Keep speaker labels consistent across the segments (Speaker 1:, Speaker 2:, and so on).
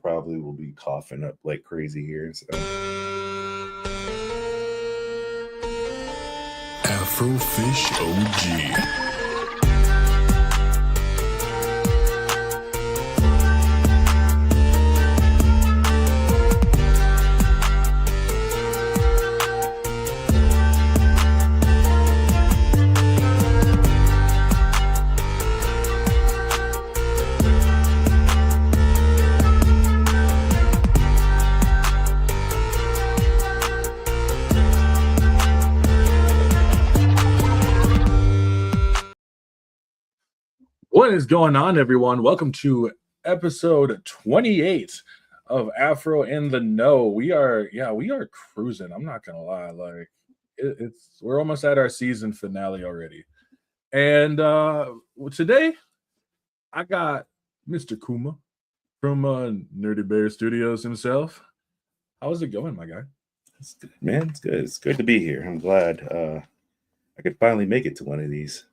Speaker 1: probably will be coughing up like crazy here. So.
Speaker 2: Afro Fish OG.
Speaker 3: What is going on, everyone? Welcome to episode 28 of Afro in the Know. We are cruising. I'm not gonna lie, like we're almost at our season finale already. And today I got Mr. Kuma from Nerdy Bear Studios himself. How's it going, my guy?
Speaker 1: It's good, man. It's good. It's good to be here. I'm glad I could finally make it to one of these.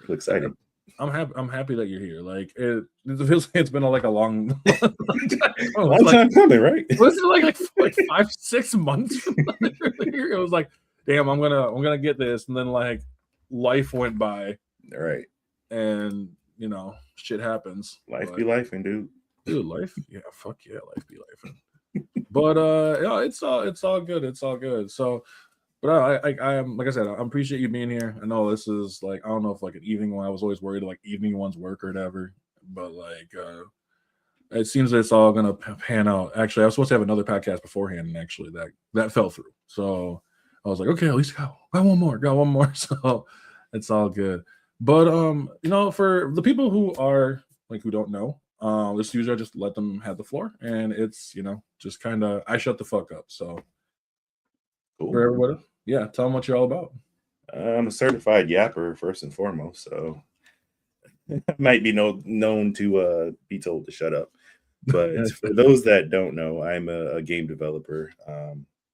Speaker 1: Real excited.
Speaker 3: I'm happy that you're here. Like it feels like it's been like a long
Speaker 1: time coming, right?
Speaker 3: Was it like 5-6 months? It was like, damn, I'm gonna get this, and then like life went by,
Speaker 1: right?
Speaker 3: And shit happens.
Speaker 1: Life be lifing,
Speaker 3: dude. Life, yeah, fuck yeah, life be lifing. But yeah, it's all good. It's all good. So. But I'm like I said, I appreciate you being here. I know this is like, I don't know if like an evening one. I was always worried like evening ones work or whatever. But like, it seems that it's all gonna pan out. Actually, I was supposed to have another podcast beforehand, and actually that fell through. So I was like, okay, at least got one more. So it's all good. But for the people who are like who don't know, this usually I just let them have the floor, and it's just kind of I shut the fuck up. So. Cool. For everybody, yeah, tell them what you're all about.
Speaker 1: I'm a certified yapper first and foremost, so I might be known to be told to shut up. But for those that don't know, I'm a game developer.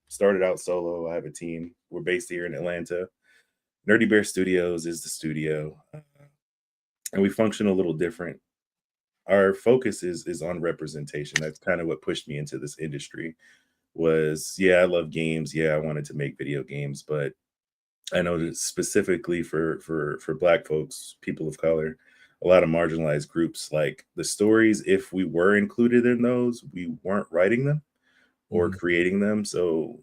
Speaker 1: Started out solo. I have a team. We're based here in Atlanta. Nerdy Bear Studios is the studio, and we function a little different. Our focus is on representation. That's kind of what pushed me into this industry. I love games. Yeah, I wanted to make video games, but I know that specifically for Black folks, people of color, a lot of marginalized groups, like the stories, if we were included in those, we weren't writing them or creating them. So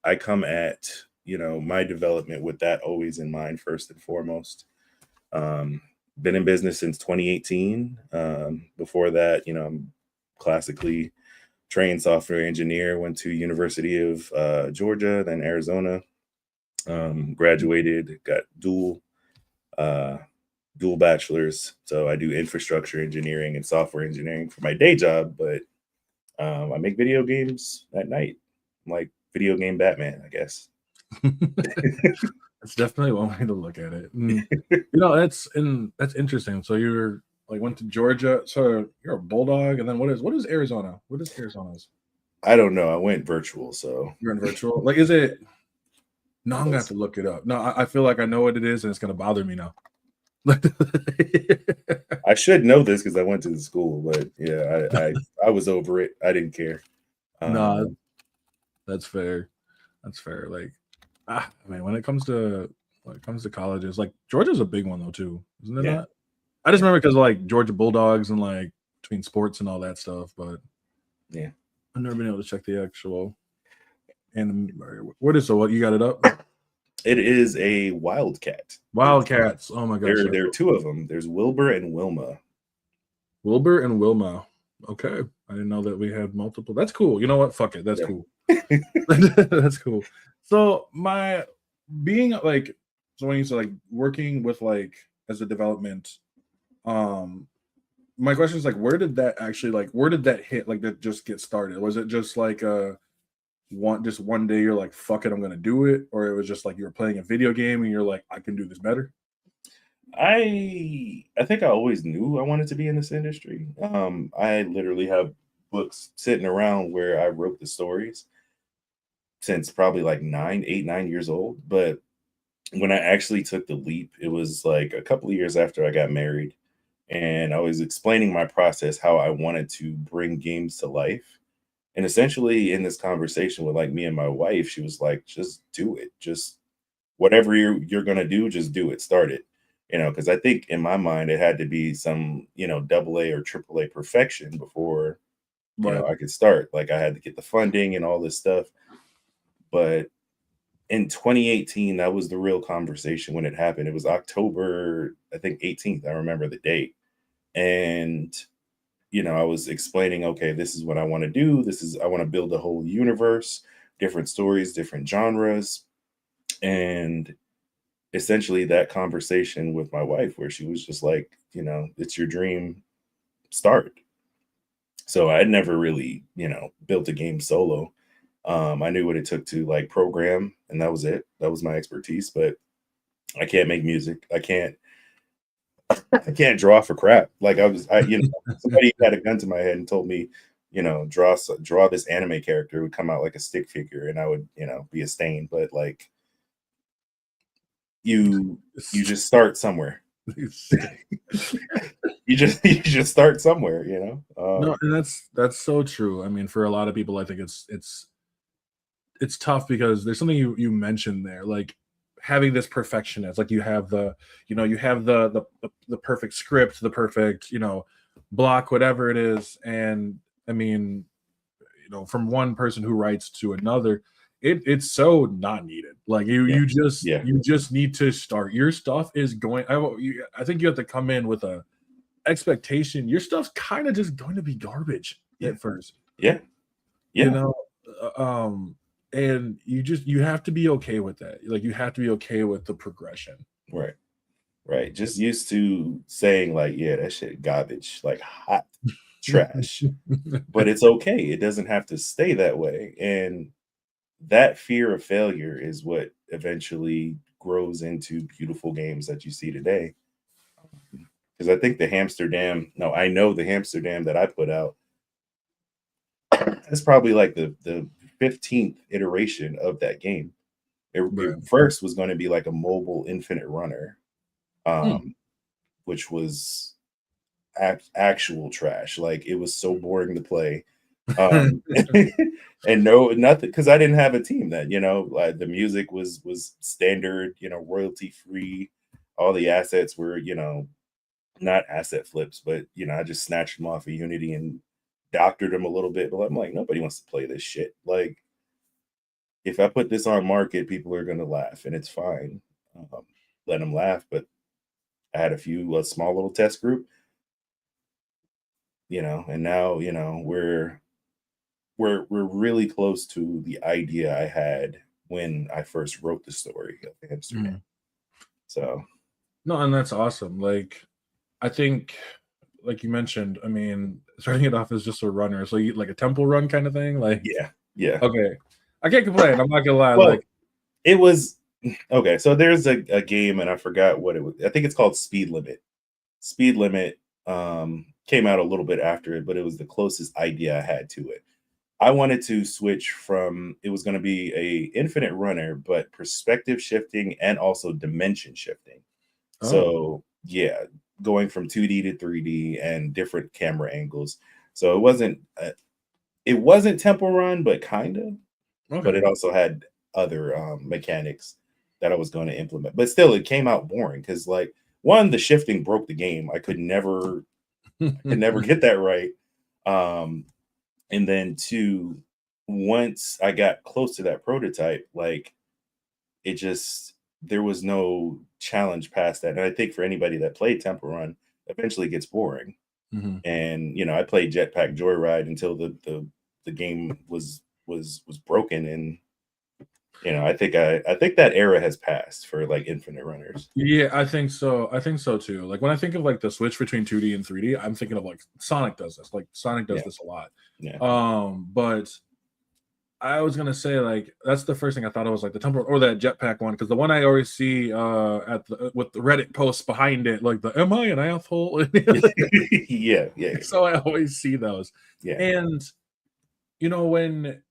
Speaker 1: I come at, my development with that always in mind, first and foremost. Been in business since 2018. Before that, I'm classically trained software engineer, went to University of Georgia, then Arizona, graduated, got dual bachelors. So I do infrastructure engineering and software engineering for my day job, but I make video games at night. I'm like video game Batman, I guess.
Speaker 3: That's definitely one way to look at it. That's interesting. So you're like went to Georgia, so you're a Bulldog, and then what is Arizona? What is Arizona's?
Speaker 1: I don't know. I went virtual, so
Speaker 3: you're in virtual. Like, is it? No, I'm gonna have to look it up. No, I feel like I know what it is, and it's gonna bother me now.
Speaker 1: I should know this because I went to the school, but yeah, I was over it. I didn't care.
Speaker 3: No, that's fair. That's fair. Like, when it comes to colleges, like Georgia's a big one though too, isn't it?
Speaker 1: Yeah.
Speaker 3: Not? I just remember because of like Georgia Bulldogs and like between sports and all that stuff, but
Speaker 1: yeah,
Speaker 3: I've never been able to check the actual. And what you got it up?
Speaker 1: It is a Wildcat.
Speaker 3: Wildcats. Oh my gosh.
Speaker 1: There are two of them. There's Wilbur and Wilma.
Speaker 3: Wilbur and Wilma. Okay. I didn't know that we had multiple. That's cool. You know what? Fuck it. That's cool. That's cool. So my being like, so when you say like working with like as a development, my question is like, where did that hit? Like that just get started? Was it just like one day you're like, fuck it, I'm gonna do it, or it was just like you were playing a video game and you're like, I can do this better?
Speaker 1: I think I always knew I wanted to be in this industry. I literally have books sitting around where I wrote the stories since probably like 9 years old. But when I actually took the leap, it was like a couple of years after I got married. and I was explaining my process, how I wanted to bring games to life. And essentially, in this conversation with like me and my wife, she was like, "Just do it. Just whatever you're gonna do, just do it. Start it." Because I think in my mind it had to be some double A or triple A perfection before
Speaker 3: Right.
Speaker 1: I could start. Like I had to get the funding and all this stuff. But in 2018, that was the real conversation when it happened. It was October, I think 18th. I remember the date. And I was explaining, okay, this is what I want to do. I want to build a whole universe, different stories, different genres. And essentially that conversation with my wife where she was just like, it's your dream, start. So I had never really, built a game solo. I knew what it took to like program, and that was it. That was my expertise, but I can't make music. I can't draw for crap. Like somebody had a gun to my head and told me, draw this anime character. It would come out like a stick figure, and I would, be a stain. But like you just start somewhere. you just start somewhere.
Speaker 3: No, and that's so true. I mean, for a lot of people, I think it's tough because there's something you mentioned there, like having this perfectionist. Like you have the perfect script, the perfect block, whatever it is. And I mean, from one person who writes to another, it's so not needed. Like
Speaker 1: Yeah. Yeah.
Speaker 3: you just need to start. Your stuff is going. I think you have to come in with a expectation. Your stuff's kind of just going to be garbage
Speaker 1: Yeah.
Speaker 3: at first,
Speaker 1: Yeah.
Speaker 3: you
Speaker 1: Yeah.
Speaker 3: know. And you have to be okay with that. Like you have to be okay with the progression.
Speaker 1: Right. Right. Just used to saying like, yeah, that shit garbage, like hot trash. But it's okay. It doesn't have to stay that way. And that fear of failure is what eventually grows into beautiful games that you see today. Because I think the Hamsterdam, no, I know the Hamsterdam that I put out, that's probably like the 15th iteration of that game. It
Speaker 3: Right.
Speaker 1: first was going to be like a mobile infinite runner,
Speaker 3: Hmm.
Speaker 1: um, which was actual trash. Like it was so boring to play. Um, and no, nothing because I didn't have a team then. Like the music was standard, royalty free. All the assets were, not asset flips, but I just snatched them off of Unity and doctored them a little bit. But I'm like, nobody wants to play this shit. Like, if I put this on market, people are gonna laugh, and it's fine. Um, Let them laugh. But I had a small little test group, and now we're really close to the idea I had when I first wrote the story of Amsterdam.
Speaker 3: Mhm.
Speaker 1: So
Speaker 3: No, and that's awesome. Like I think, like you mentioned, I mean, starting it off as just a runner, so you like a temple run kind of thing. Like,
Speaker 1: yeah, yeah.
Speaker 3: okay, I can't complain. I'm not gonna lie.
Speaker 1: Well,
Speaker 3: Like,
Speaker 1: it was okay. So there's a game, and I forgot what it was. I think it's called Speed Limit. Speed Limit came out a little bit after it, but it was the closest idea I had to it. I wanted to switch from it was going to be a infinite runner, but perspective shifting and also dimension shifting.
Speaker 3: oh,
Speaker 1: So yeah, going from 2D to 3D and different camera angles. So it wasn't Temple Run, but kind of. But
Speaker 3: okay.
Speaker 1: it also had other mechanics that I was going to implement. But still, it came out boring because like one, the shifting broke the game. I could never get that right. Um, and then two, once I got close to that prototype, like it just there was no challenge past that. And I think for anybody that played Temple Run, eventually it gets boring.
Speaker 3: Mhm.
Speaker 1: And I played Jetpack Joyride until the game was broken. And I think that era has passed for like infinite runners.
Speaker 3: Yeah, I think so. I think so too. Like when I think of like the switch between 2D and 3D, I'm thinking of like Sonic does this. Like Sonic does
Speaker 1: Yeah,
Speaker 3: this a lot.
Speaker 1: yeah,
Speaker 3: But I was gonna say like that's the first thing I thought of was like the temple or that jetpack one because the one I always see at the with the Reddit posts behind it like the am I an asshole?
Speaker 1: yeah, yeah,
Speaker 3: So I always see those,
Speaker 1: yeah,
Speaker 3: and when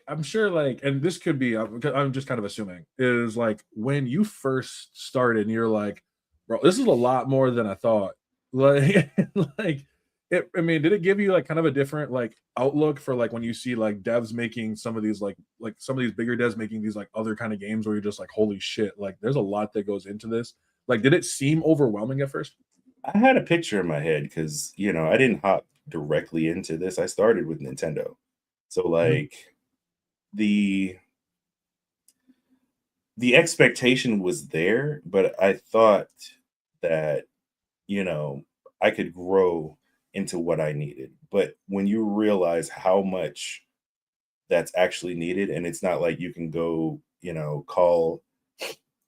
Speaker 3: I'm sure like, and this could be I'm just kind of assuming is like when you first started and you're like, bro, this is a lot more than I thought. Like, like it. I mean, did it give you like kind of a different like outlook for like when you see like devs making some of these like some of these bigger devs making these like other kind of games where you're just like, holy shit, like there's a lot that goes into this. Like, did it seem overwhelming at first?
Speaker 1: I had a picture in my head because I didn't hop directly into this. I started with Nintendo, so
Speaker 3: Mhm.
Speaker 1: like the the expectation was there, but I thought that you know I could grow into what I needed. But when you realize how much that's actually needed, and it's not like you can go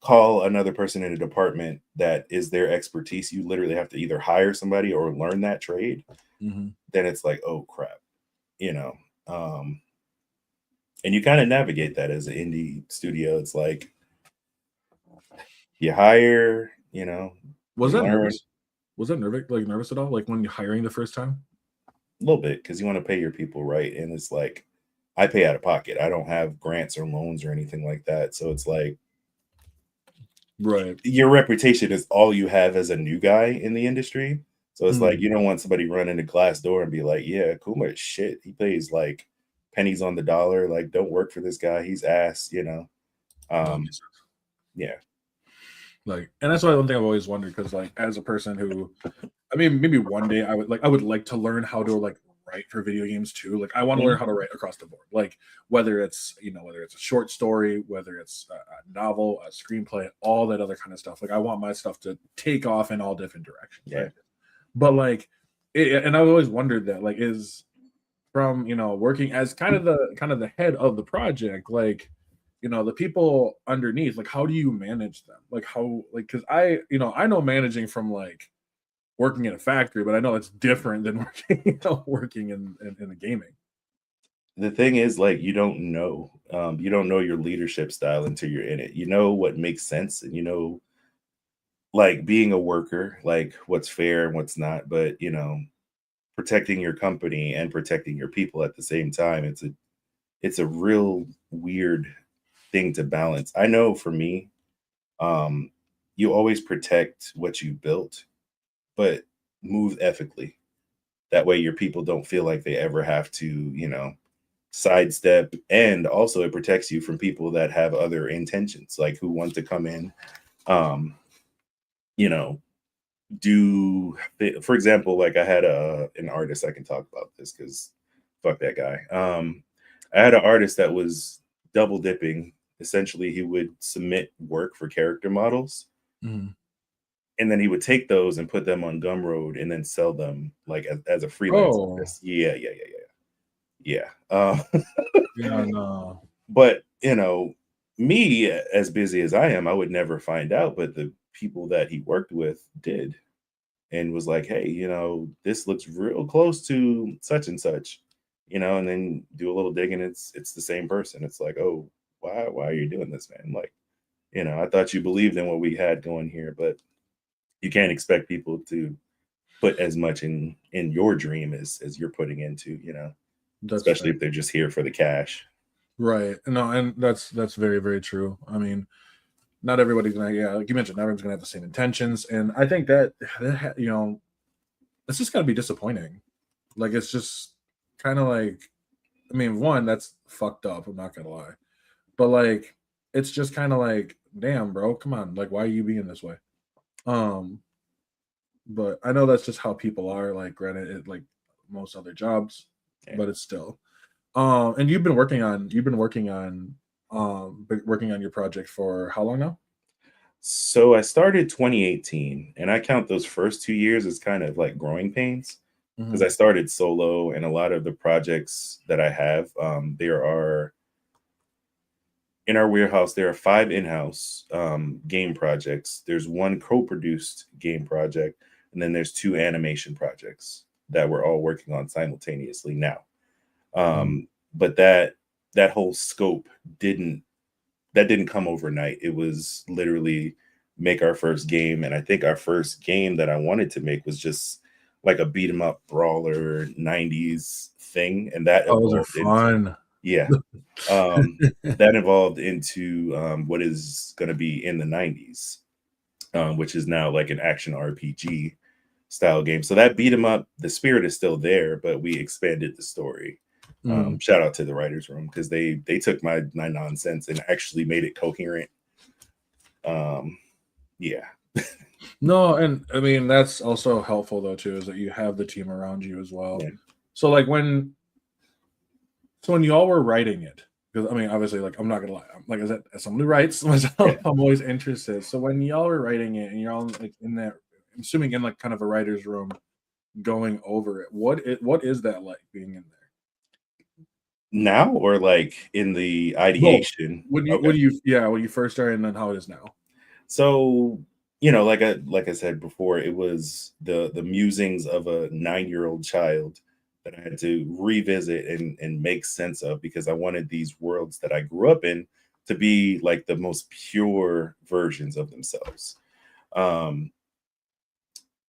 Speaker 1: call another person in a department that is their expertise. You literally have to either hire somebody or learn that trade.
Speaker 3: Mhm.
Speaker 1: Then it's like, oh crap, you know. Um, and you kind of navigate that as an indie studio. It's like you hire,
Speaker 3: Was
Speaker 1: you
Speaker 3: that
Speaker 1: learn
Speaker 3: nervous? Was that nervous at all? Like when you're hiring the first time?
Speaker 1: a little bit because you want to pay your people right. And it's like I pay out of pocket. I don't have grants or loans or anything like that. So it's like
Speaker 3: Right.
Speaker 1: your reputation is all you have as a new guy in the industry. So it's like
Speaker 3: Mm.
Speaker 1: you don't want somebody running the glass door and be like, "Yeah, Kuma is shit. He pays like pennies on the dollar. Like, don't work for this guy. He's ass."
Speaker 3: No, that
Speaker 1: Um,
Speaker 3: makes sense.
Speaker 1: yeah,
Speaker 3: Like, and that's why one thing I've always wondered because, like, as a person who, I mean, maybe one day I would like to learn how to like write for video games too. Like, I want to learn
Speaker 1: mhm,
Speaker 3: how to write across the board. Like, whether it's a short story, whether it's a novel, a screenplay, all that other kind of stuff. Like, I want my stuff to take off in all different directions,
Speaker 1: yeah.
Speaker 3: right? But like, and I've always wondered that, like, is from working as kind of the head of the project, like the people underneath, like how do you manage them, like how, like, because I know managing from like working in a factory, but I know it's different than working working in the gaming.
Speaker 1: The thing is, like, you don't know your leadership style until you're in it. You know what makes sense, and like being a worker, like what's fair and what's not. But protecting your company and protecting your people at the same time. It's a real weird thing to balance. I know for me, um, you always protect what you built, but move ethically. That way your people don't feel like they ever have to, sidestep. And also it protects you from people that have other intentions, like who want to come in, um, you know, for example, like I had an artist, I can talk about this because fuck that guy. I had an artist that was double dipping. Essentially, he would submit work for character models,
Speaker 3: Mhm.
Speaker 1: and then he would take those and put them on Gumroad and then sell them like as a freelance
Speaker 3: Oh,
Speaker 1: artist. Yeah.
Speaker 3: yeah, no.
Speaker 1: But me as busy as I am, I would never find out. But the people that he worked with did, and was like, "Hey, this looks real close to such and such," and then do a little digging. It's the same person. It's like, oh, why are you doing this, man? Like, I thought you believed in what we had going here, but you can't expect people to put as much in your dream as you're putting into,
Speaker 3: That's
Speaker 1: especially
Speaker 3: fair.
Speaker 1: if they're just here for the cash.
Speaker 3: Right. No, and that's very, very true. I mean, not everybody's gonna, yeah, like you mentioned, not everyone's gonna have the same intentions, and I think that it's just gotta be disappointing. Like, it's just kind of like, I mean, one, that's fucked up. I'm not gonna lie, but like, it's just kind of like, damn, bro, come on, like, why are you being this way? Um, but I know that's just how people are. Like, granted, like most other jobs,
Speaker 1: Yeah.
Speaker 3: but it's still. And been working on your project for how long now?
Speaker 1: So I started 2018, and I count those first 2 years as kind of like growing pains because I
Speaker 3: Hmm.
Speaker 1: started solo, and a lot of the projects that I have, there are in our warehouse, there are 5 in-house game projects. There's one co-produced game project, and then there's 2 animation projects that we're all working on simultaneously now. But that whole scope didn't didn't come overnight. It was literally make our first game, and I think our first game that I wanted to make was just like a beat 'em up brawler 90s thing, and that
Speaker 3: Oh, those are
Speaker 1: evolved into
Speaker 3: fun.
Speaker 1: yeah, um, that evolved into what is going to be in the 90s, which is now like an action RPG. style game. So that beat 'em up, the spirit is still there, but we expanded the story.
Speaker 3: Mhm.
Speaker 1: Shout out to the writers room because they took my nonsense and actually made it coherent. Um, yeah.
Speaker 3: No, and I mean that's also helpful though too, is that you have the team around you as well.
Speaker 1: Yeah.
Speaker 3: So when y'all were writing it, because I mean obviously like I'm not gonna lie, like I said, as someone who writes myself,
Speaker 1: Yeah.
Speaker 3: I'm always interested. So when y'all were writing it and you're all like in that, I'm assuming in like kind of a writer's room going over it, what is that like being in there?
Speaker 1: Now or like in the
Speaker 3: Both.
Speaker 1: ideation?
Speaker 3: When
Speaker 1: Okay.
Speaker 3: you yeah, when you first started and then how it is now.
Speaker 1: So, like I said before, it was the musings of a 9-year-old child that I had to revisit and make sense of because I wanted these worlds that I grew up in to be like the most pure versions of themselves. Um,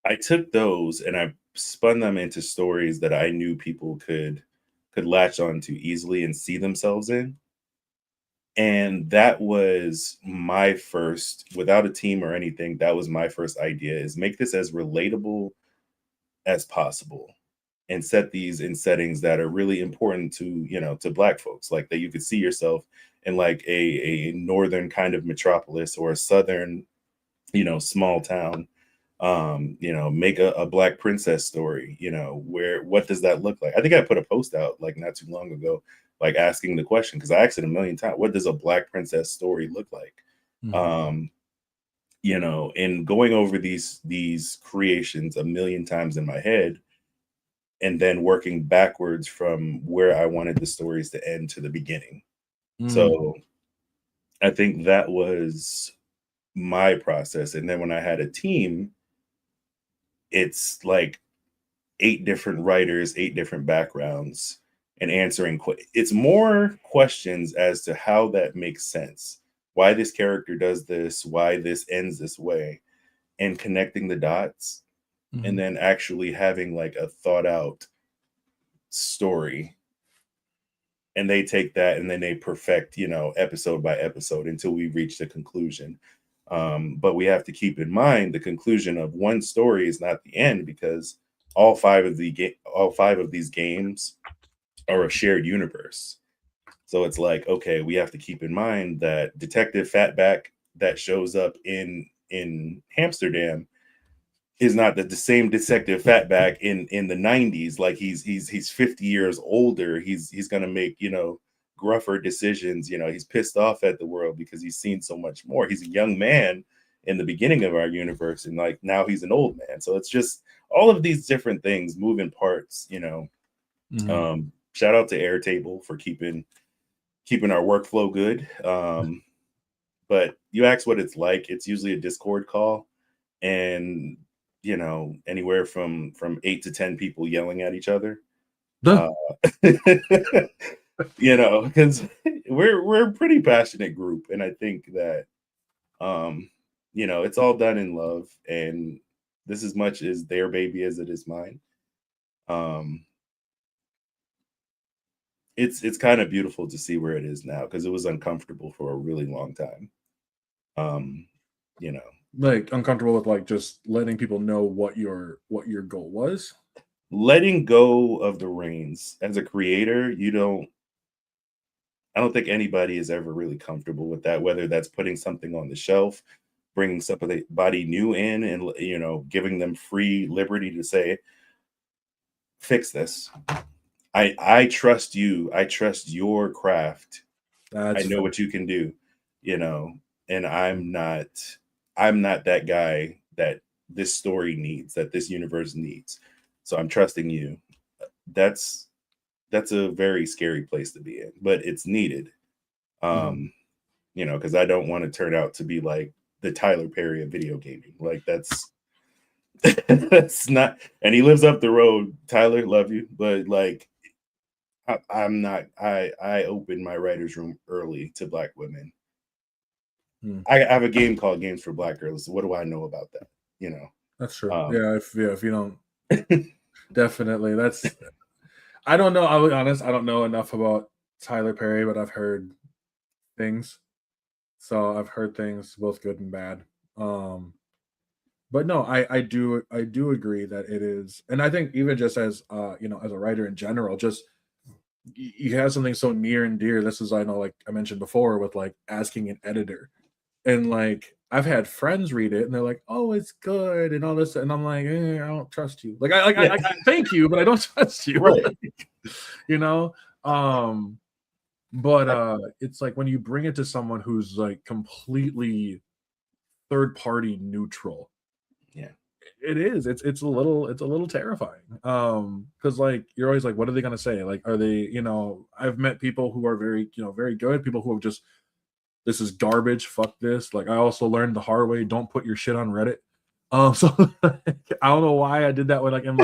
Speaker 1: I took those and I spun them into stories that I knew people could latch on to easily and see themselves in. And that was my first, without a team or anything, that was my first idea is make this as relatable as possible and set these in settings that are really important to black folks, like that you could see yourself in like a northern kind of metropolis or a southern, small town. Make a black princess story, where what does that look like? I think I put a post out like not too long ago, like asking the question because I asked it a million times, what does a black princess story look like?
Speaker 3: Mhm.
Speaker 1: Um, and going over these creations a million times in my head and then working backwards from where I wanted the stories to end to the beginning.
Speaker 3: Mm.
Speaker 1: So I think that was my process. And then when I had a team, it's like 8 different writers, 8 different backgrounds, and answering it's more questions as to how that makes sense. Why this character does this, why this ends this way, and connecting the dots, and
Speaker 3: Mhm.
Speaker 1: then actually having like a thought out story. And they take that and then they perfect, episode by episode until we reach the conclusion. But we have to keep in mind the conclusion of one story is not the end because all five of these games are a shared universe. So it's like, okay, we have to keep in mind that Detective Fatback that shows up in Amsterdam is not the same Detective Fatback in the 90s. Like he's 50 years older. He's gonna make, gruffer decisions. He's pissed off at the world because he's seen so much more. He's a young man in the beginning of our universe, and like now he's an old man. So it's just all of these different things, moving parts.
Speaker 3: Mhm.
Speaker 1: Shout out to Airtable for keeping our workflow good. But you ask what it's like, it's usually a Discord call and anywhere from 8 to 10 people yelling at each other.
Speaker 3: Duh.
Speaker 1: Uh because we're a pretty passionate group and I think that it's all done in love and this as much is their baby as it is mine. Um it's kind of beautiful to see where it is now because it was uncomfortable for a really long time. Um, you know,
Speaker 3: Like uncomfortable with like just letting people know what your goal was.
Speaker 1: letting go of the reins as a creator, I don't think anybody is ever really comfortable with that, whether that's putting something on the shelf, bringing somebody new in and, giving them free liberty to say, fix this. I trust you. I trust your craft. I
Speaker 3: That's
Speaker 1: know
Speaker 3: fair.
Speaker 1: what you can do, you know, and I'm not that guy that this story needs, that this universe needs. So I'm trusting you. That's that's a very scary place to be in, but it's needed.
Speaker 3: Mhm.
Speaker 1: Um, because I don't want to turn out to be like the Tyler Perry of video gaming. Like that's that's not and he lives up the road. Tyler, love you, but like I'm not I opened my writer's room early to black women.
Speaker 3: Mm.
Speaker 1: I have a game called Games for Black Girls. So what do I know about that? You know.
Speaker 3: That's true.
Speaker 1: Um
Speaker 3: If you don't, definitely that's. I don't know. I'll be honest. I don't know enough about Tyler Perry, but I've heard things. So I've heard things both good and bad. Um, But no, I do agree that it is, and I think even just as as a writer in general, just you have something so near and dear. This is, I know, like I mentioned before, with like asking an editor, and like I've had friends read it and they're like, "Oh, it's good," and all this, and I'm like, I don't trust you. Like
Speaker 1: Yeah,
Speaker 3: I thank you, but I don't trust you.
Speaker 1: right.
Speaker 3: you know. Um, but it's like when you bring it to someone who's like completely third party neutral,
Speaker 1: Yeah,
Speaker 3: it is. It's a little terrifying. Because like you're always like, what are they gonna say? Like, are they, I've met people who are very, very good, people who have just this is garbage, fuck this. Like I also learned the hard way, don't put your shit on Reddit. So I don't know why I did that when like in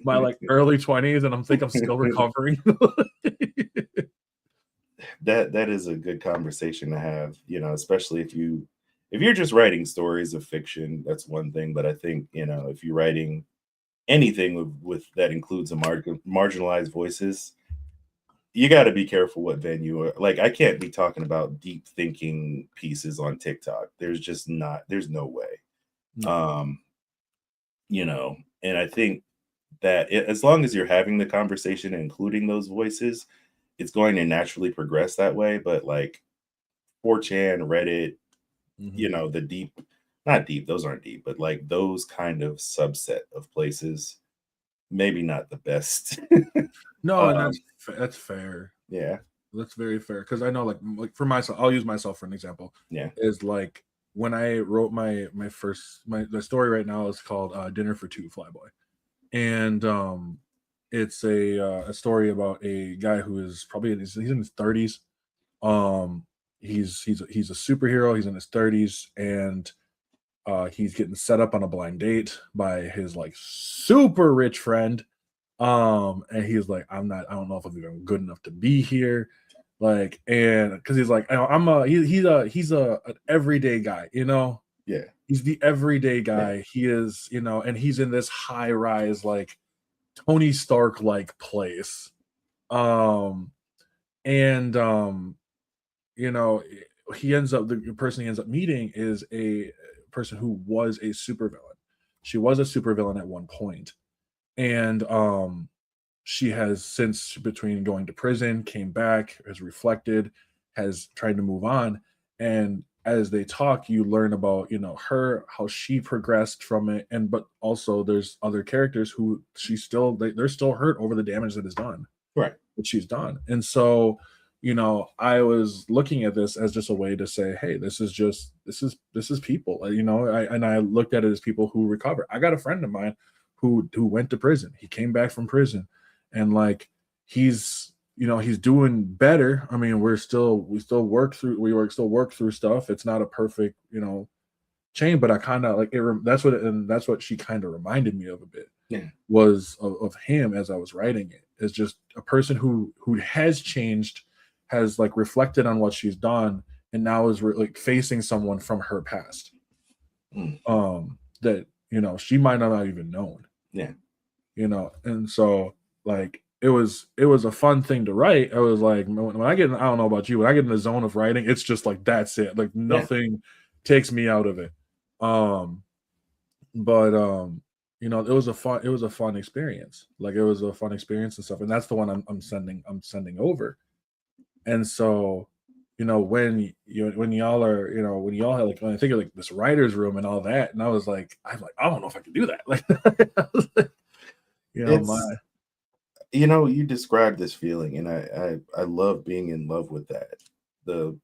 Speaker 3: my like early 20s, and I'm still recovering.
Speaker 1: that is a good conversation to have. Especially if you're just writing stories of fiction, that's one thing. But I think if you're writing anything with that includes marginalized voices, you got to be careful what venue. Like I can't be talking about deep thinking pieces on TikTok. There's no way.
Speaker 3: No.
Speaker 1: Um, and I think that as long as you're having the conversation and including those voices, it's going to naturally progress that way. But like 4chan, Reddit,
Speaker 3: Mhm.
Speaker 1: the deep, not deep, those aren't deep, but like those kind of subset of places, maybe not the best.
Speaker 3: No, and
Speaker 1: um,
Speaker 3: that's fair.
Speaker 1: yeah,
Speaker 3: That's very fair because I know, like for myself, I'll use myself for an example.
Speaker 1: yeah,
Speaker 3: Is like when I wrote my first my the story right now is called "Dinner for Two, Flyboy," and it's a story about a guy who is probably he's in his 30s. Um, he's a superhero. He's in his 30s, and he's getting set up on a blind date by his like super rich friend. And he's like, I don't know if I'm even good enough to be here. Like, and because he's like, he's an everyday guy,
Speaker 1: yeah,
Speaker 3: he's the everyday
Speaker 1: yeah,
Speaker 3: guy. He is, and he's in this high rise, like Tony Stark like place. Um, and you know, he ends up the person he ends up meeting is a person who was a supervillain. She was a supervillain at one point, and she has since between going to prison, came back, has reflected, has tried to move on, and as they talk, you learn about her, how she progressed from it, and but also there's other characters who they're still hurt over the damage that is done
Speaker 1: right,
Speaker 3: that she's done. And so, I was looking at this as just a way to say, hey, this is people. I looked at it as people who recover. I got a friend of mine who went to prison. He came back from prison, and like he's doing better. I mean, we still work through stuff. It's not a perfect chain, but I kind of like it. That's what she kind of reminded me of a bit
Speaker 1: yeah,
Speaker 3: was of him as I was writing it, is just a person who has changed, has like reflected on what she's done, and now is like facing someone from her past,
Speaker 1: mm,
Speaker 3: that she might not have even known,
Speaker 1: yeah,
Speaker 3: and so like it was a fun thing to write. I was like, when I don't know about you, when I get in the zone of writing, it's just like that's it, like
Speaker 1: yeah.
Speaker 3: nothing takes me out of it. um but it was a fun experience. Like it was a fun experience and stuff, and that's the one I'm sending over. And so when y'all are when y'all have like when I think of like this writer's room and all that, and I'm like I don't know if I can do that. Like, I was like, my
Speaker 1: It's you described this feeling, and I love being in love with that. The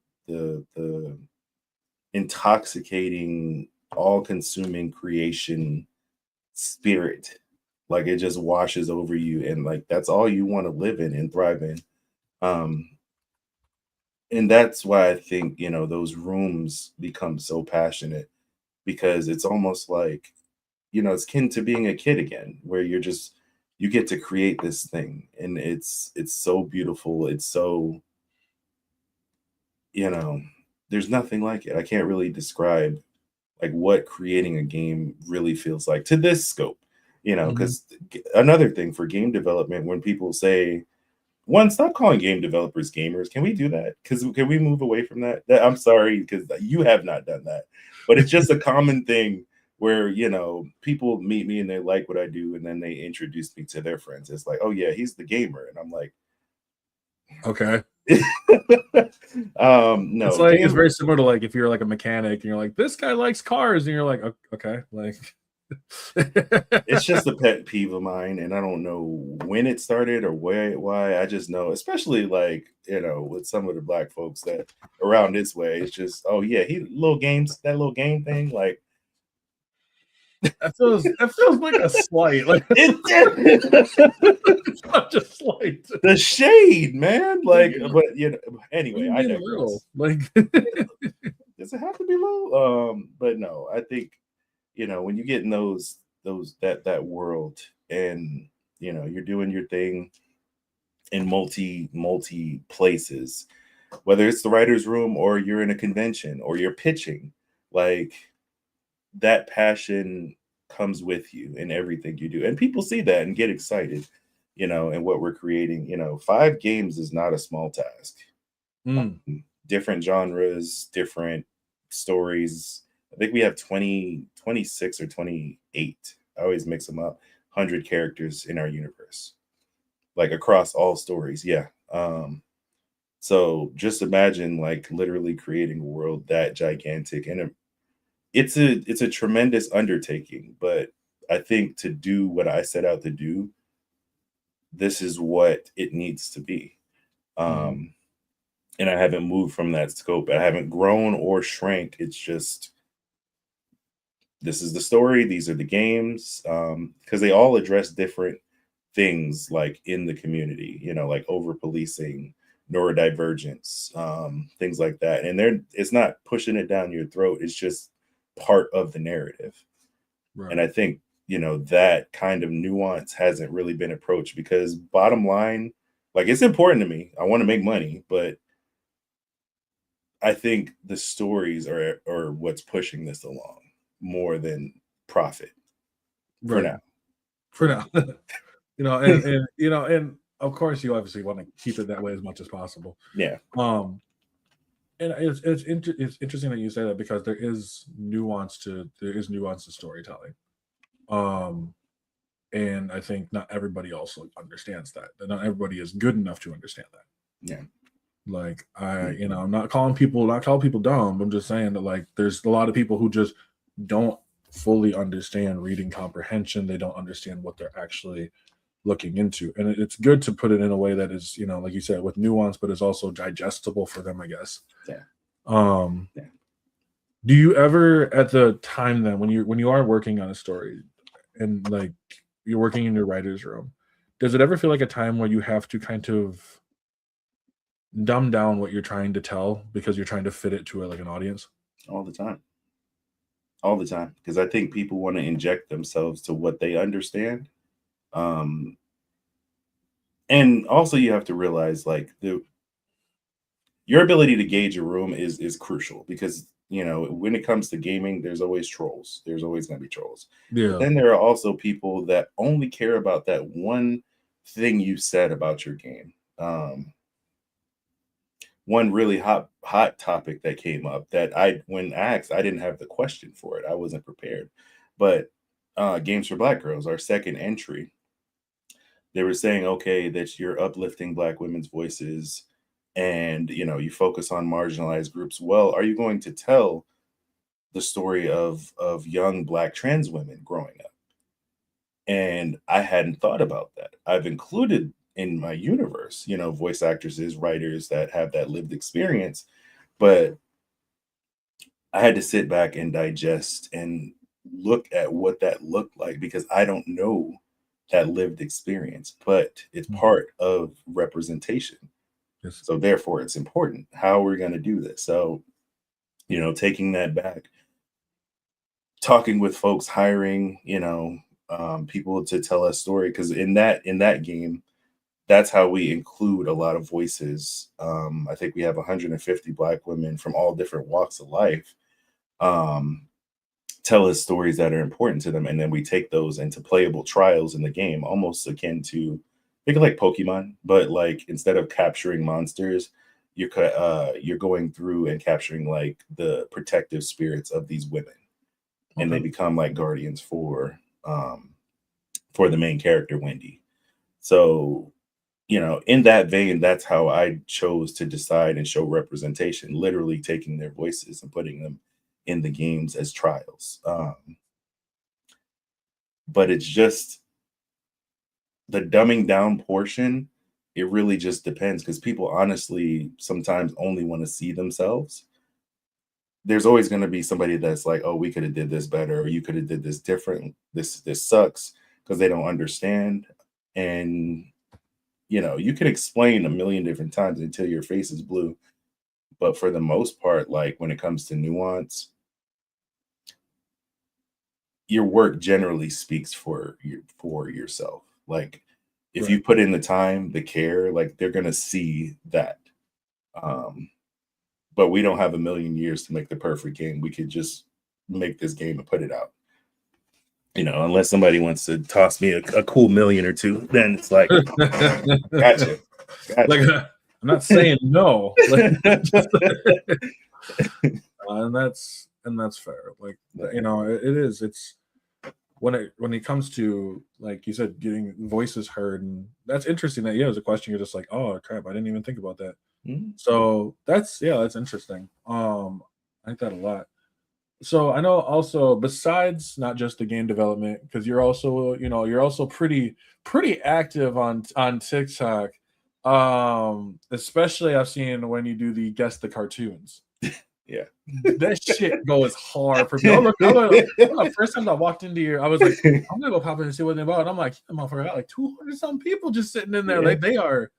Speaker 1: intoxicating, all-consuming creation spirit. Like it just washes over you, and like that's all you want to live in and thrive in. Um, and that's why I think those rooms become so passionate, because it's almost like it's kin to being a kid again, where you get to create this thing, and it's so beautiful. It's so you know there's nothing like it. I can't really describe like what creating a game really feels like to this scope.
Speaker 3: Mhm.
Speaker 1: Because another thing for game development, when people say, one, stop calling game developers gamers. Can we do that? Because can we move away from that? I'm sorry, because you have not done that, but it's just a common thing where people meet me and they like what I do, and then they introduce me to their friends. It's like, oh yeah, he's the gamer, and I'm like,
Speaker 3: Okay. It's
Speaker 1: no,
Speaker 3: like it's very similar to like if you're like a mechanic and you're like, this guy likes cars, and you're like, okay, like
Speaker 1: it's just a pet peeve of mine, and I don't know when it started or why. I just know, especially like with some of the black folks that around this way, it's just, oh yeah, he little games, that little game thing, like
Speaker 3: that feels like a slight, like
Speaker 1: it
Speaker 3: it's not just slight.
Speaker 1: the shade, man. Like,
Speaker 3: Yeah.
Speaker 1: but
Speaker 3: What do
Speaker 1: anyway,
Speaker 3: you
Speaker 1: I
Speaker 3: mean little?
Speaker 1: digress.
Speaker 3: Like
Speaker 1: Does it have to be low? But no, I think when you get in that world, and you're doing your thing in multi places, whether it's the writer's room or you're in a convention or you're pitching, like that passion comes with you in everything you do, and people see that and get excited, and what we're creating. 5 games is not a small task.
Speaker 3: mm,
Speaker 1: Different genres, different stories. I think we have 20, 26 or 28. I always mix them up. 100 characters in our universe, like across all stories. Yeah. So just imagine like literally creating a world that gigantic, and it's a tremendous undertaking. But I think to do what I set out to do, this is what it needs to be.
Speaker 3: mm,
Speaker 1: Um, and I haven't moved from that scope. I haven't grown or shrank. It's just, this is the story. These are the games, because they all address different things, like in the community. Like over policing, neurodivergence, things like that. And it's not pushing it down your throat. It's just part of the narrative. And
Speaker 3: right.
Speaker 1: I think that kind of nuance hasn't really been approached, because bottom line, like, it's important to me. I want to make money, but I think the stories are what's pushing this along more than profit for
Speaker 3: Right.
Speaker 1: now.
Speaker 3: For now. And of course you obviously want to keep it that way as much as possible.
Speaker 1: Yeah.
Speaker 3: Um and it's interesting that you say that, because there is nuance to storytelling. Um and I think not everybody also understands that. Not everybody is good enough to understand that.
Speaker 1: Yeah.
Speaker 3: Like
Speaker 1: Mhm.
Speaker 3: I'm not calling people dumb. I'm just saying that like there's a lot of people who just don't fully understand reading comprehension. They don't understand what they're actually looking into. And it's good to put it in a way that is, like you said, with nuance, but is also digestible for them, I guess.
Speaker 1: Yeah.
Speaker 3: Um,
Speaker 1: Yeah.
Speaker 3: do you ever, at the time then, when you are working on a story and like you're working in your writer's room, does it ever feel like a time where you have to kind of dumb down what you're trying to tell because you're trying to fit it to like an audience?
Speaker 1: All the time. All the time. Because I think people want to inject themselves to what they understand. Um, and also you have to realize, like, your ability to gauge a room is crucial, because when it comes to gaming, there's always trolls. There's always going to be trolls. But
Speaker 3: Yeah.
Speaker 1: then there are also people that only care about that one thing you said about your game. One really hot topic that came up, that when asked, I didn't have the question for it. I wasn't prepared. But Games for Black Girls, our second entry, they were saying, okay, that you're uplifting Black women's voices, and you focus on marginalized groups. Well, are you going to tell the story of young Black trans women growing up? And I hadn't thought about that. I've included in my universe, voice actresses, writers that have that lived experience, but I had to sit back and digest and look at what that looked like, because I don't know that lived experience, but it's
Speaker 3: Mm.
Speaker 1: part of representation.
Speaker 3: Yes.
Speaker 1: So therefore it's important how we're going to do this. So, taking that back, talking with folks, hiring, people to tell us story. Cause in that game, that's how we include a lot of voices. I think we have 150 Black women from all different walks of life, um, tell us stories that are important to them, and then we take those into playable trials in the game, almost akin to, think of like Pokemon, but like instead of capturing monsters, you're going through and capturing like the protective spirits of these women. and they become like guardians for the main character Wendy. So, in that vein, that's how I chose to decide and show representation, literally taking their voices and putting them in the games as trials. But it's just the dumbing down portion. It really just depends, because people honestly sometimes only want to see themselves. There's always going to be somebody that's like, oh, we could have did this better, or you could have did this different. This sucks, because they don't understand. And you can explain a million different times until your face is blue. But for the most part, like when it comes to nuance, your work generally speaks for yourself. Like if you put in the time, the care, like they're gonna see that. But we don't have a million years to make the perfect game. We could just make this game and put it out. Unless somebody wants to toss me a cool million or two, then it's like, gotcha.
Speaker 3: Like, I'm not saying no. And that's fair. Like, it is. It's when it comes to, like you said, getting voices heard, and that's interesting. That as a question, you're just like, oh crap, I didn't even think about that. Mm-hmm. So that's interesting. I like that a lot. So I know also, besides not just the game development, because you're also pretty active on TikTok. Especially I've seen when you do the guess the cartoons.
Speaker 1: Yeah,
Speaker 3: that shit goes hard for me. First time I walked into I was like, I'm gonna go pop in and see what they're about. And I'm like, motherfucker, got like 200 some people just sitting in there. Like they are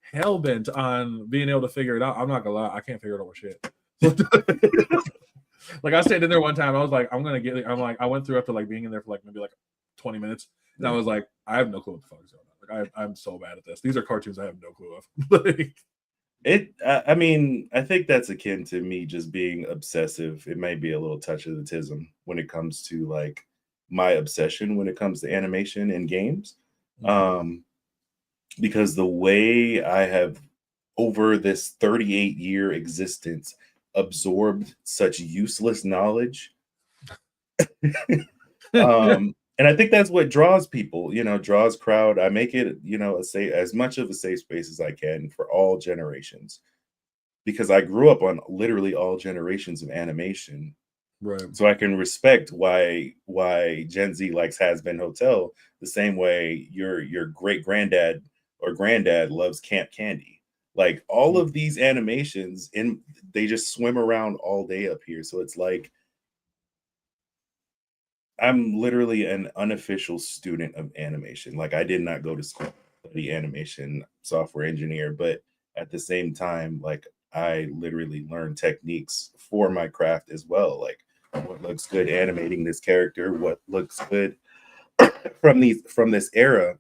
Speaker 3: hell bent on being able to figure it out. I'm not gonna lie, I can't figure it out with shit. Like I stayed in there one time. I was like, I went through after like being in there for like maybe like 20 minutes, and I was like, I have no clue what the fuck is going on. Like I'm so bad at this. These are cartoons I have no clue of.
Speaker 1: I mean, I think that's akin to me just being obsessive. It might be a little touch of autism when it comes to like my obsession when it comes to animation and games. Mm-hmm. Because the way I have over this 38-year existence absorbed such useless knowledge. And I think that's what draws people, draws crowd. I make it, as much of a safe space as I can for all generations, because I grew up on literally all generations of animation.
Speaker 3: Right.
Speaker 1: So I can respect why Gen Z likes Has Been Hotel the same way your great granddad or granddad loves Camp Candy. Like all of these animations, they just swim around all day up here. So it's like I'm literally an unofficial student of animation. Like I did not go to school to study animation, software engineer, but at the same time, like I literally learned techniques for my craft as well. Like what looks good animating this character, what looks good from this era,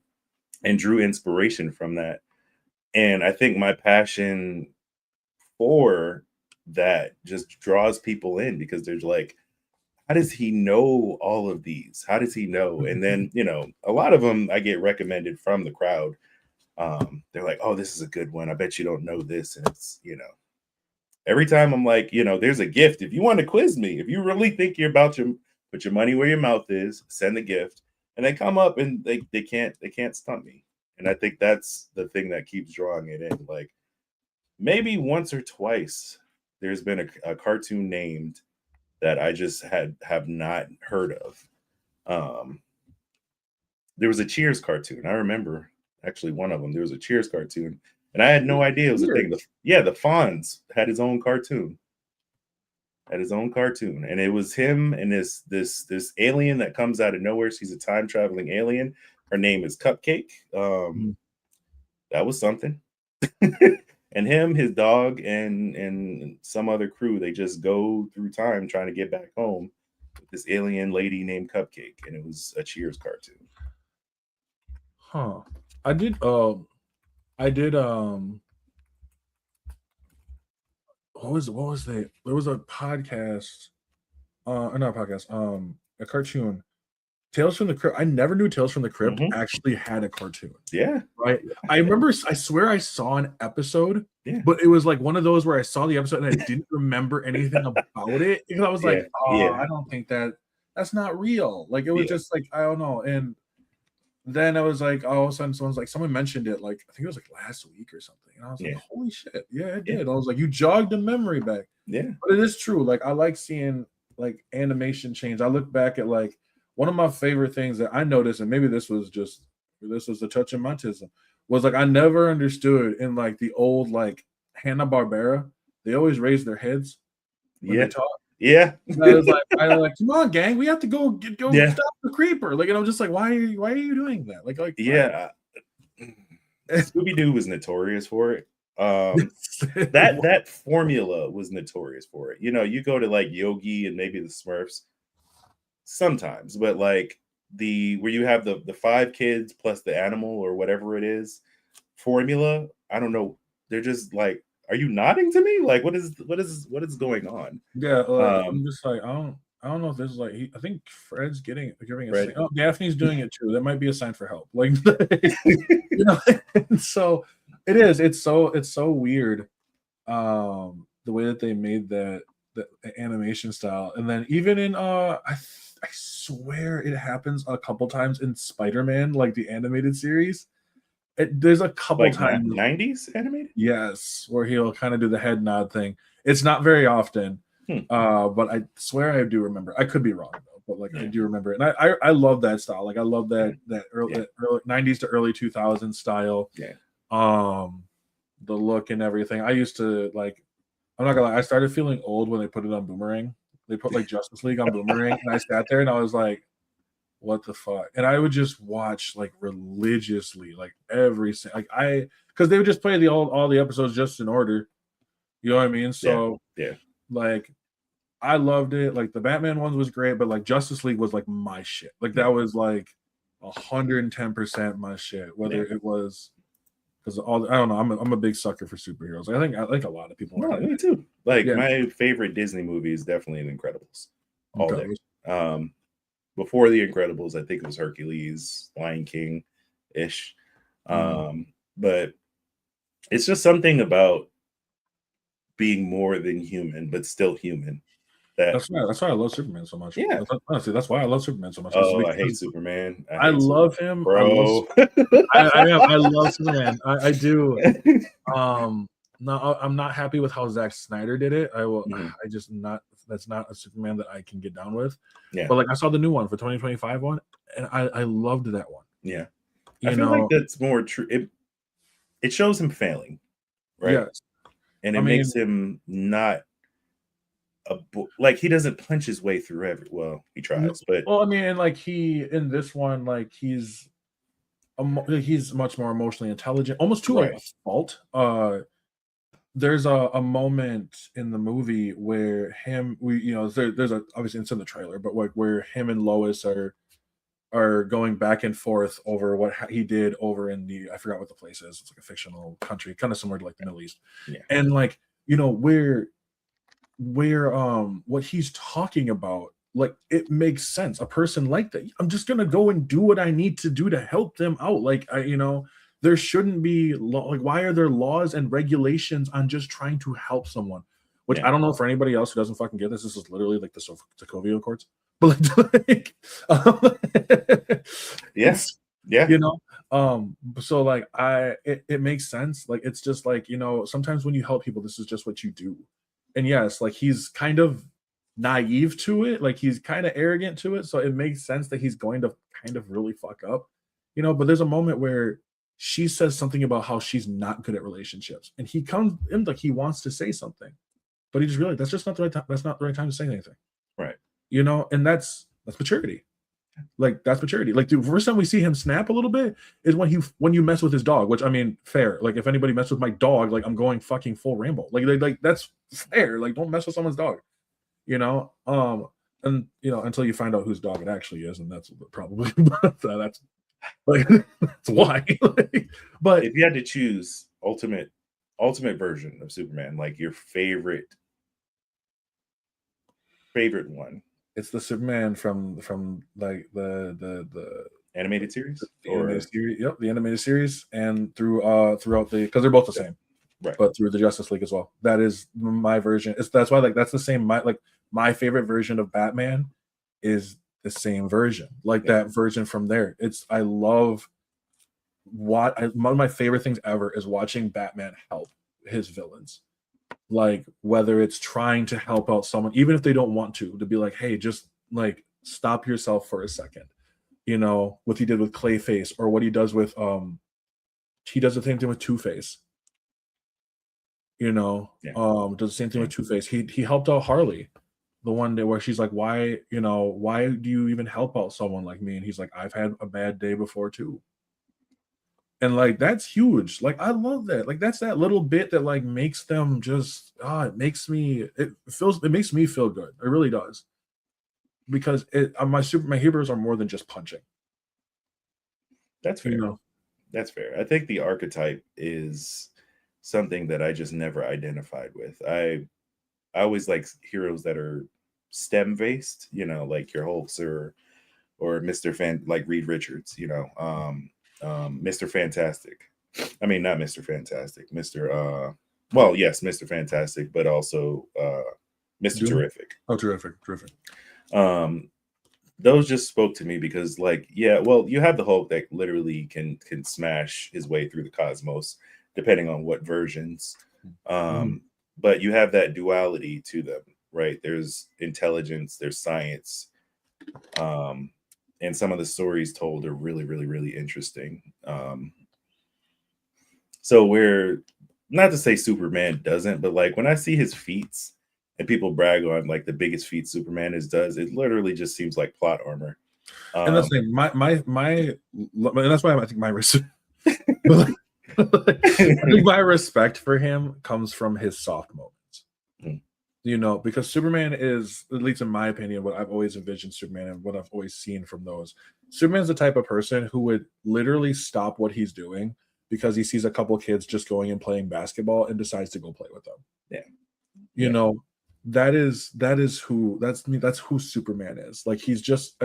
Speaker 1: and drew inspiration from that. And I think my passion for that just draws people in, because there's like, how does he know all of these? How does he know? And then, a lot of them I get recommended from the crowd. They're like, oh, this is a good one. I bet you don't know this. And it's, every time I'm like, there's a gift. If you want to quiz me, if you really think you're about to put your money where your mouth is, send the gift. And they come up and they can't stump me. And I think that's the thing that keeps drawing it in. Like maybe once or twice there's been a cartoon named that I just have not heard of. There was a Cheers cartoon. I remember actually one of them. There was a Cheers cartoon, and I had no idea it was a thing. The Fonz had his own cartoon. And it was him and this alien that comes out of nowhere. She's a time traveling alien. Her name is Cupcake. That was something. And him, his dog, and some other crew, they just go through time trying to get back home with this alien lady named Cupcake, and it was a Cheers cartoon.
Speaker 3: Huh. I did what was that? There was a podcast, not a podcast, a cartoon. Tales from the Crypt. I never knew Tales from the Crypt actually had a cartoon.
Speaker 1: Yeah.
Speaker 3: Right. I remember, I swear I saw an episode, but it was like one of those where I saw the episode and I didn't remember anything about it. Because I was like, I don't think that that's not real. Like it was just like I don't know. And then I was like, all of a sudden, someone mentioned it. Like I think it was like last week or something, and I was like, holy shit, yeah, it did. I was like, you jogged the memory back.
Speaker 1: Yeah,
Speaker 3: but it is true. Like I like seeing like animation change. I look back at like one of my favorite things that I noticed, and maybe this was a touch of autism, was like I never understood in like the old like Hanna-Barbera, they always raise their heads when they talk.
Speaker 1: Yeah.
Speaker 3: And I was like, come on, gang, we have to go stop the creeper. Like, and I'm just like, why are you doing that? Like
Speaker 1: yeah. Scooby-Doo was notorious for it. That formula was notorious for it. You know, you go to like Yogi and maybe the Smurfs sometimes, but like where you have the 5 kids plus the animal or whatever it is formula, I don't know. They're just like, are you nodding to me? Like, what is going on?
Speaker 3: Yeah, like, I'm just like, I don't know if this is like I think Fred's giving a sign. Oh, Daphne's doing it too. That might be a sign for help. Like, you know, so it is. It's so weird. The way that they made the animation style, and then even in I swear it happens a couple times in Spider-Man, like the animated series. There's a couple
Speaker 1: like
Speaker 3: times
Speaker 1: 90s animated.
Speaker 3: Yes, where he'll kind of do the head nod thing. It's not very often, but I swear I do remember. I could be wrong though, but like I do remember it. And I love that style. Like I love that early 90s to early 2000s style.
Speaker 1: Yeah.
Speaker 3: The look and everything. I used to like. I'm not gonna lie. I started feeling old when they put it on Boomerang. They put like Justice League on Boomerang, and I sat there and I was like, what the fuck? And I would just watch like religiously, like because they would just play all the episodes just in order. You know what I mean? So like I loved it. Like the Batman ones was great, but like Justice League was like my shit. Like that was like 110% my shit. Whether it was because I don't know. I'm a big sucker for superheroes. I think a lot of people are.
Speaker 1: Me too. Like my favorite Disney movie is definitely The Incredibles. All day. Before The Incredibles, I think it was Hercules, Lion King ish. But it's just something about being more than human, but still human.
Speaker 3: That's why I love Superman so much.
Speaker 1: Yeah.
Speaker 3: Honestly, that's why I love Superman so much.
Speaker 1: Oh, I hate Superman.
Speaker 3: I love him,
Speaker 1: bro.
Speaker 3: I love Superman. I do. No, I'm not happy with how Zack Snyder did it. That's not a Superman that I can get down with.
Speaker 1: Yeah.
Speaker 3: But like I saw the new one for 2025 one, and I loved that one.
Speaker 1: Yeah. I feel like that's more true. It shows him failing, right?
Speaker 3: Yes.
Speaker 1: And it makes him not like he doesn't punch his way through he tries, but
Speaker 3: I mean, and like in this one, like he's much more emotionally intelligent, almost to like a fault. There's a moment in the movie where there's obviously it's in the trailer, but like where him and Lois are going back and forth over what he did over in I forgot what the place is. It's like a fictional country, kind of similar to like the Middle East.
Speaker 1: Yeah.
Speaker 3: And like, where what he's talking about, like it makes sense. A person like that, I'm just gonna go and do what I need to do to help them out. Like there shouldn't be like why are there laws and regulations on just trying to help someone? Which I don't know for anybody else who doesn't fucking get this. This is literally like the Sokovia Accords. But
Speaker 1: yes, yeah,
Speaker 3: so like it makes sense. Like it's just like sometimes when you help people, this is just what you do. And yes, like he's kind of naive to it, like he's kind of arrogant to it, so it makes sense that he's going to kind of really fuck up, but there's a moment where she says something about how she's not good at relationships, and he comes in like he wants to say something, but he just realized that's just not the right time. That's not the right time to say anything,
Speaker 1: right?
Speaker 3: And that's maturity. Like that's maturity. Like the first time we see him snap a little bit is when you mess with his dog, which I mean, fair. Like if anybody mess with my dog, like I'm going fucking full Rambo. Like that's fair. Like don't mess with someone's dog, and until you find out whose dog it actually is, and that's probably that's like that's why. But
Speaker 1: if you had to choose ultimate version of Superman, like your favorite one.
Speaker 3: It's the Superman from like the
Speaker 1: animated series,
Speaker 3: Yep, the animated series, and throughout because they're both the same,
Speaker 1: right?
Speaker 3: But through the Justice League as well. That is my version. That's why like that's the same. My favorite version of Batman is the same version, like that version from there. I love one of my favorite things ever is watching Batman help his villains. Like whether it's trying to help out someone, even if they don't want to be like, hey, just like stop yourself for a second. You know, what he did with Clayface, or what he does with he does the same thing with Two-Face. You know, does the same thing with Two-Face. He helped out Harley, the one day where she's like, why do you even help out someone like me? And he's like, I've had a bad day before too. And like that's huge. Like I love that. Like that's that little bit that like makes them just it makes me feel good. It really does. Because my heroes are more than just punching.
Speaker 1: That's fair.
Speaker 3: You know?
Speaker 1: That's fair. I think the archetype is something that I just never identified with. I always like heroes that are STEM based, you know, like your Hulks or Mr. Like Reed Richards, you know, Mr. Fantastic. I mean, not Mr. Fantastic, well, yes, Mr. Fantastic, but also Mr. Terrific.
Speaker 3: Oh, terrific.
Speaker 1: Those just spoke to me because, like, yeah, well, you have the Hulk that literally can smash his way through the cosmos, depending on what versions. But you have that duality to them, right? There's intelligence, there's science, and some of the stories told are really, really, really interesting. So we're not to say Superman doesn't, but like when I see his feats and people brag on like the biggest feat Superman does, it literally just seems like plot armor.
Speaker 3: And that's like and that's why I think my respect for him comes from his soft moments. You know, because Superman is, at least in my opinion, what I've always envisioned Superman and what I've always seen from those. Superman's the type of person who would literally stop what he's doing because he sees a couple kids just going and playing basketball and decides to go play with them.
Speaker 1: Yeah.
Speaker 3: You know, that's who Superman is. Like he's just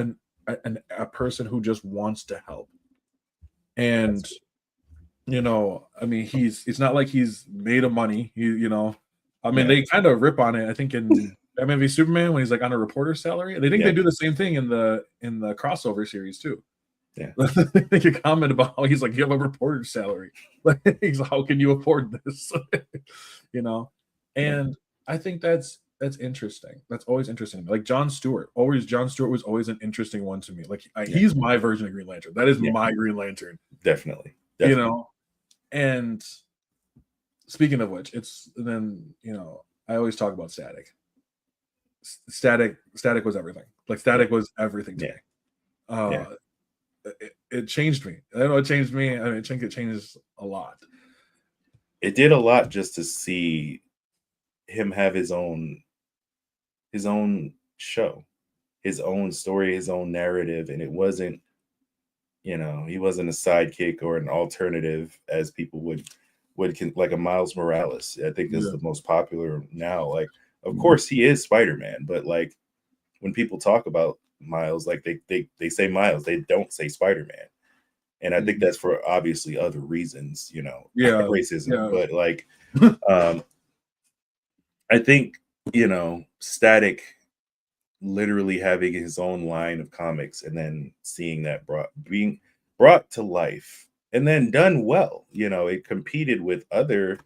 Speaker 3: a person who just wants to help. And you know, I mean, it's not like he's made of money. I mean, they kind of rip on it. I think in Batman v Superman when he's like on a reporter's salary, they think they do the same thing in the crossover series too.
Speaker 1: Yeah,
Speaker 3: they make a comment about how he's like, you have a reporter's salary. Like, he's like, how can you afford this? You know, and I think that's interesting. That's always interesting. Like John Stewart was always an interesting one to me. Like he's my version of Green Lantern. That is my Green Lantern.
Speaker 1: Definitely.
Speaker 3: You know, and speaking of which, I always talk about Static. Static was everything. Like Static was everything to me. It changed me. I don't know. It changed me. I mean, I think it changes a lot.
Speaker 1: It did a lot just to see him have his own show, his own story, his own narrative, and it wasn't, he wasn't a sidekick or an alternative as people would like a Miles Morales. I think is the most popular now. Like, of course he is Spider-Man, but like when people talk about Miles, like they say Miles, they don't say Spider-Man. And I think that's for obviously other reasons, racism. But like I think, Static literally having his own line of comics and then seeing that being brought to life and then done well. It competed with other,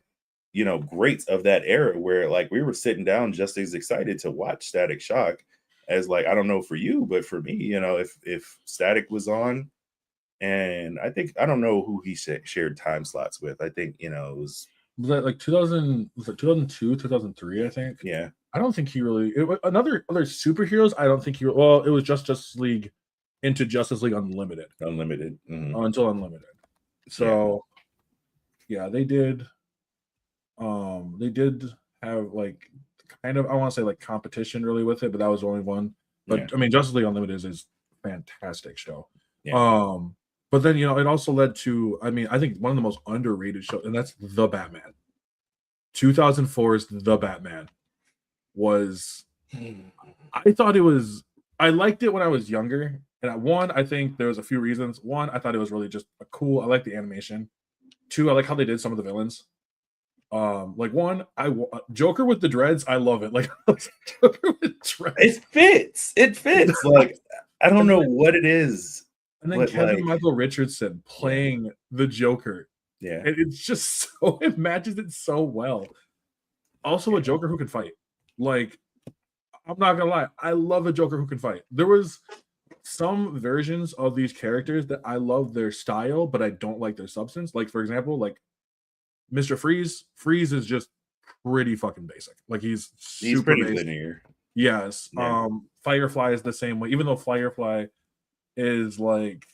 Speaker 1: greats of that era where like we were sitting down just as excited to watch Static Shock as like, I don't know for you, but for me, if Static was on, and I don't know who he shared time slots with. I think, it was
Speaker 3: that like 2002, 2003, I think.
Speaker 1: Yeah.
Speaker 3: I don't think he really other superheroes. I don't think it was Justice League into Justice League Unlimited. Until Unlimited. So they did have like kind of, I want to say like competition really with it, but that was the only one. But I mean, Justice League Unlimited is a fantastic show. But then it also led to, I mean, I think one of the most underrated shows, and that's The Batman. 2004's The Batman was, I liked it when I was younger. And I think there was a few reasons. One, I thought it was really just I like the animation. Two, I like how they did some of the villains. Like Joker with the dreads, I love it. Like Joker with dreads.
Speaker 1: It fits. Like I don't
Speaker 3: And
Speaker 1: know
Speaker 3: then,
Speaker 1: what it is,
Speaker 3: and then
Speaker 1: but
Speaker 3: Kevin
Speaker 1: like,
Speaker 3: Michael Richardson playing the Joker.
Speaker 1: yeah,
Speaker 3: And it's just so it matches it so well. Also, a
Speaker 1: yeah,
Speaker 3: Joker who can fight. Like, I'm not gonna lie, I love a Joker who can fight. There was some versions of these characters that I love their style, but I don't like their substance. Like, for example, like Mr. Freeze. Freeze is just pretty fucking basic. Like he's
Speaker 1: he's
Speaker 3: super
Speaker 1: pretty
Speaker 3: basic.
Speaker 1: linear.
Speaker 3: Yes.
Speaker 1: Yeah,
Speaker 3: Firefly is the same way, even though Firefly is like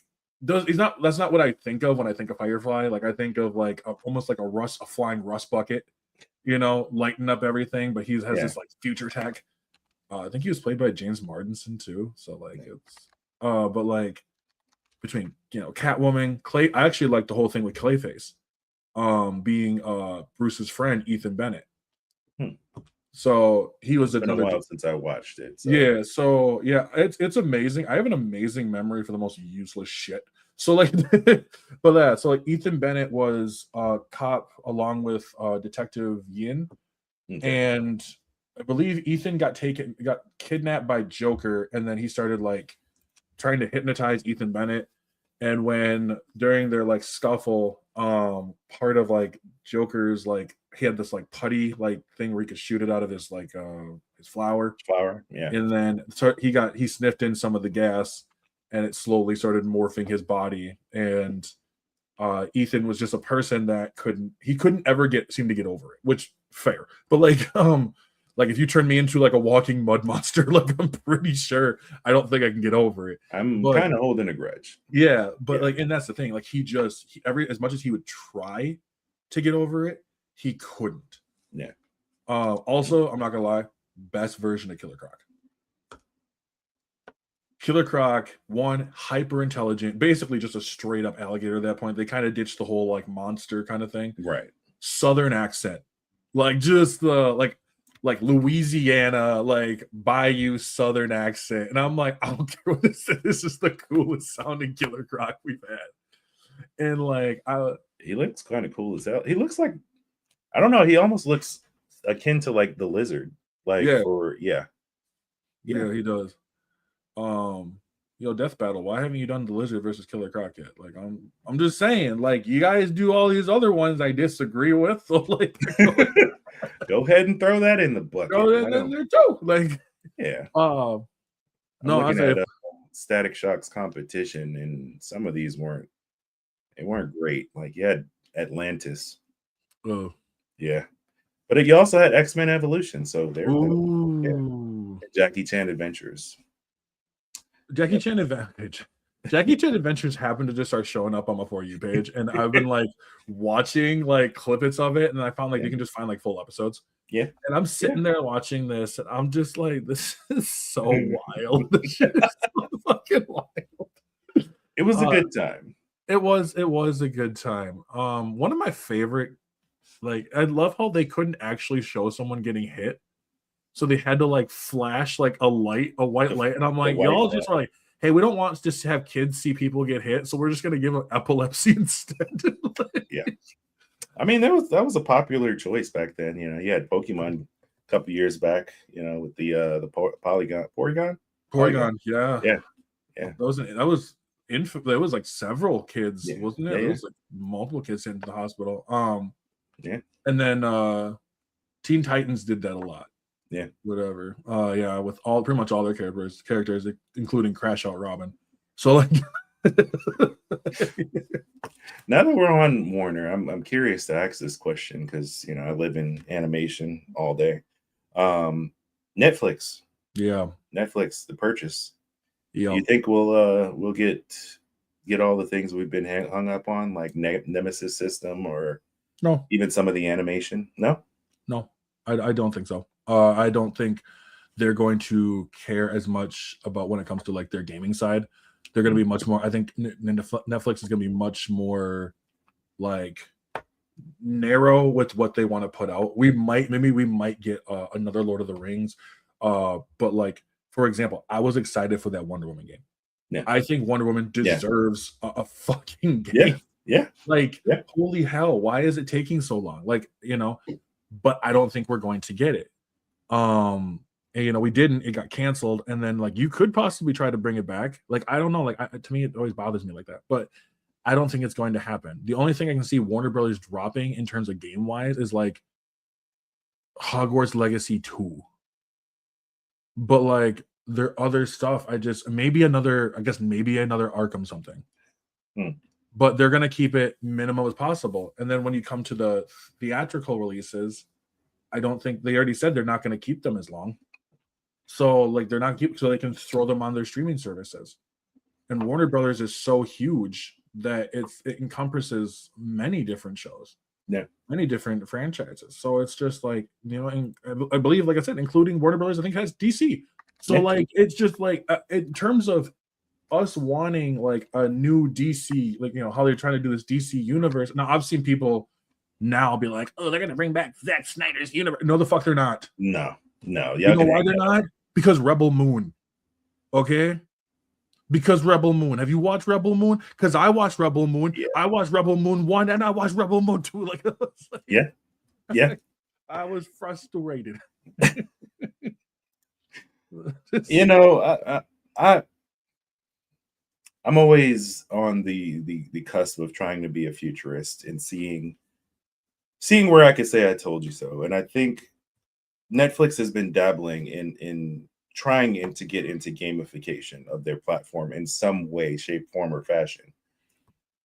Speaker 3: does he's not that's not what I think of when I think of Firefly. Like I think of like almost like a flying rust bucket, lighting up everything, but he has
Speaker 1: yeah.
Speaker 3: this like future tech. I think he was played by James Marsden too. So like it's but like between Catwoman, Clay, I actually like the whole thing with Clayface, being Bruce's friend, Ethan Bennett.
Speaker 1: Hmm.
Speaker 3: So he was
Speaker 1: It's been a
Speaker 3: another
Speaker 1: while since I watched it, so
Speaker 3: yeah, so yeah, it's amazing. I have an amazing memory for the most useless shit. So like but that so like Ethan Bennett was cop along with Detective Yin,
Speaker 1: okay.
Speaker 3: and I believe Ethan got kidnapped by Joker, and then he started like trying to hypnotize Ethan Bennett. And when during their like scuffle, part of like Joker's like he had this like putty like thing where he could shoot it out of his flower.
Speaker 1: Flower, yeah.
Speaker 3: And then so he sniffed in some of the gas, and it slowly started morphing his body. And Ethan was just a person that couldn't ever seem to get over it, which fair. But like if you turn me into like a walking mud monster, like I'm pretty sure I don't think I can get over it.
Speaker 1: I'm
Speaker 3: But
Speaker 1: kind of holding a grudge.
Speaker 3: yeah, but
Speaker 1: Yeah,
Speaker 3: like, and that's the thing. Like every as much as he would try to get over it, he couldn't.
Speaker 1: yeah.
Speaker 3: Also, I'm not gonna lie, best version of Killer Croc. Killer Croc, one, hyper intelligent, basically just a straight up alligator at that point. They kind of ditched the whole like monster kind of thing.
Speaker 1: Right.
Speaker 3: Southern accent, like just the like Louisiana, like Bayou Southern accent. And I'm like, I don't care what this is. This is the coolest sounding Killer Croc we've had. And like,
Speaker 1: He looks kind of cool as hell. He looks like I don't know. He almost looks akin to like the lizard. Like
Speaker 3: yeah,
Speaker 1: for yeah, yeah.
Speaker 3: yeah, he does. Death Battle. Why haven't you done the Lizard versus Killer Croc yet? Like, I'm just saying, like, you guys do all these other ones I disagree with. So like,
Speaker 1: Go ahead and throw that in the bucket.
Speaker 3: throw that in there too. Like,
Speaker 1: Yeah.
Speaker 3: uh,
Speaker 1: I'm
Speaker 3: no, I
Speaker 1: looking
Speaker 3: say,
Speaker 1: at Static Shock's competition, and some of these weren't great. Like you had Atlantis,
Speaker 3: oh,
Speaker 1: yeah, but you also had X-Men Evolution, so they're yeah,
Speaker 3: ooh,
Speaker 1: Jackie Chan Adventures.
Speaker 3: Jackie
Speaker 1: Yep.
Speaker 3: Chan Advantage. Jackie Chan Adventures happened to just start showing up on my For You page, and I've been like watching like clippets of it, and I found like
Speaker 1: Yeah,
Speaker 3: you can just find like full episodes.
Speaker 1: yeah,
Speaker 3: And I'm
Speaker 1: yeah.
Speaker 3: sitting there watching this, and I'm just like, this is so wild. This shit is so fucking wild.
Speaker 1: It was a good time.
Speaker 3: It was a good time. One of my favorite, like, I love how they couldn't actually show someone getting hit, so they had to like flash like a white light, and I'm
Speaker 1: The
Speaker 3: like,
Speaker 1: white
Speaker 3: y'all just are like, hey, we don't want just to have kids see people get hit, so we're just gonna give them epilepsy instead.
Speaker 1: Yeah, I mean that was a popular choice back then. You know, you had Pokemon a couple years back. You know, with the Porygon.
Speaker 3: Yeah,
Speaker 1: Yeah, yeah,
Speaker 3: there was like several kids,
Speaker 1: yeah,
Speaker 3: wasn't
Speaker 1: yeah,
Speaker 3: there? There
Speaker 1: yeah,
Speaker 3: was like multiple kids sent to the hospital.
Speaker 1: yeah,
Speaker 3: And then Teen Titans did that a lot.
Speaker 1: yeah.
Speaker 3: Whatever. Yeah, with pretty much all their characters, including Crash Out Robin. So like
Speaker 1: Now that we're on Warner, I'm curious to ask this question because you know I live in animation all day. Um, Netflix,
Speaker 3: yeah.
Speaker 1: the purchase.
Speaker 3: Yeah.
Speaker 1: You think we'll get all the things we've been hung up on, like Nemesis system or
Speaker 3: No,
Speaker 1: even some of the animation? No.
Speaker 3: no. I don't think so. I don't think they're going to care as much about when it comes to like their gaming side. They're going to be much more. I think Netflix is going to be much more like narrow with what they want to put out. Maybe we might get another Lord of the Rings, but like for example, I was excited for that Wonder Woman game.
Speaker 1: Yeah.
Speaker 3: I think Wonder Woman
Speaker 1: Yeah.
Speaker 3: deserves a fucking game.
Speaker 1: Yeah. Yeah.
Speaker 3: Like,
Speaker 1: Yeah.
Speaker 3: holy hell, why is it taking so long? Like, but I don't think we're going to get it. And, you know, we didn't. It got canceled, and then like you could possibly try to bring it back. Like I don't know. Like to me, it always bothers me like that. But I don't think it's going to happen. The only thing I can see Warner Brothers dropping in terms of game wise is like Hogwarts Legacy 2. But like their other stuff, I just maybe another, I guess maybe another Arkham something.
Speaker 1: Hmm.
Speaker 3: But they're gonna keep it minimum as possible. And then when you come to the theatrical releases, I don't think they already said they're not gonna keep them as long. So like they're not keep so they can throw them on their streaming services. And Warner Brothers is so huge that it encompasses many different shows,
Speaker 1: Yeah.
Speaker 3: many different franchises. So it's just like, you know, and I believe, like I said, including Warner Brothers, I think has DC. So
Speaker 1: Yeah.
Speaker 3: like it's just like in terms of us wanting like a new DC, like, you know, how they're trying to do this DC universe. Now I've seen people now be like, oh, they're gonna bring back Zack Snyder's universe. No, the fuck they're not.
Speaker 1: No.
Speaker 3: You know why they're not? Because Rebel Moon. Okay. Because Rebel Moon. Have you watched Rebel Moon? Because I watched Rebel Moon.
Speaker 1: Yeah.
Speaker 3: I watched Rebel Moon 1 and I watched Rebel Moon 2. Like,
Speaker 1: Yeah.
Speaker 3: I was frustrated.
Speaker 1: You know, I'm always on the cusp of trying to be a futurist and seeing where I could say I told you so. And I think Netflix has been dabbling in trying to get into gamification of their platform in some way, shape, form, or fashion.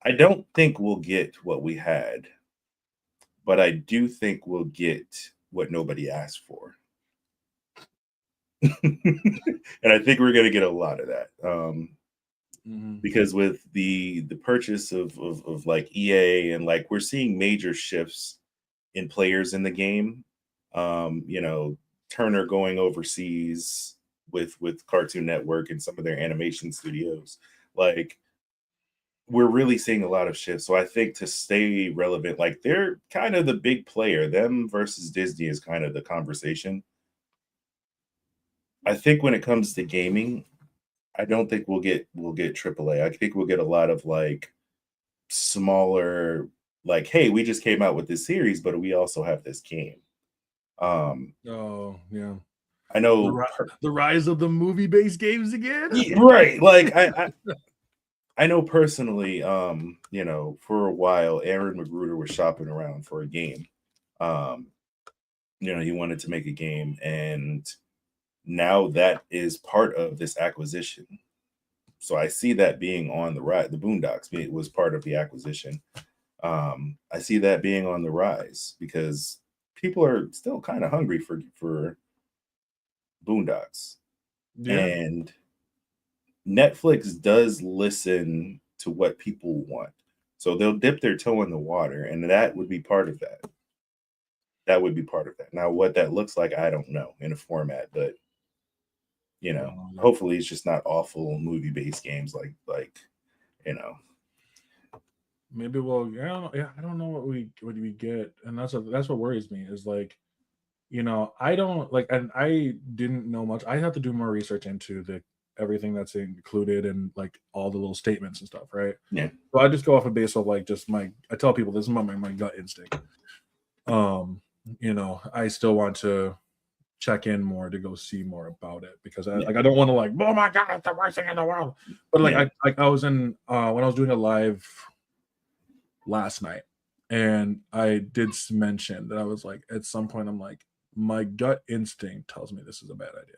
Speaker 1: I don't think we'll get what we had, but I do think we'll get what nobody asked for. And I think we're going to get a lot of that. Because with the purchase of like EA, and like we're seeing major shifts in players in the game. You know, Turner going overseas with Cartoon Network and some of their animation studios. Like we're really seeing a lot of shifts. So I think to stay relevant, like they're kind of the big player. Them versus Disney is kind of the conversation. I think when it comes to gaming, I don't think we'll get AAA. I think we'll get a lot of like smaller, like, hey, we just came out with this series, but we also have this game.
Speaker 3: Oh yeah,
Speaker 1: I know
Speaker 3: the rise of the movie-based games again.
Speaker 1: Right. Like I know personally, you know, for a while, Aaron Magruder was shopping around for a game. You know, he wanted to make a game, and now that is part of this acquisition. So I see that being on the rise. The Boondocks was part of the acquisition. I see that being on the rise because people are still kind of hungry for Boondocks.
Speaker 3: Yeah.
Speaker 1: And Netflix does listen to what people want. So they'll dip their toe in the water, and that would be part of that. That would be part of that. Now, what that looks like, I don't know in a format, but you know, hopefully it's just not awful movie-based games like you know.
Speaker 3: Maybe we'll I don't know what we get, and that's what worries me is like, you know, I don't like, and I didn't know much. I have to do more research into the everything that's included and like all the little statements and stuff, right?
Speaker 1: Yeah.
Speaker 3: So I just go off a base of like just I tell people this is my gut instinct. You know, I still want to check in more to go see more about it because I don't want to like, oh my god, it's the worst thing in the world. But like I was in when I was doing a live last night, and I did mention that I was like, at some point I'm like, my gut instinct tells me this is a bad idea.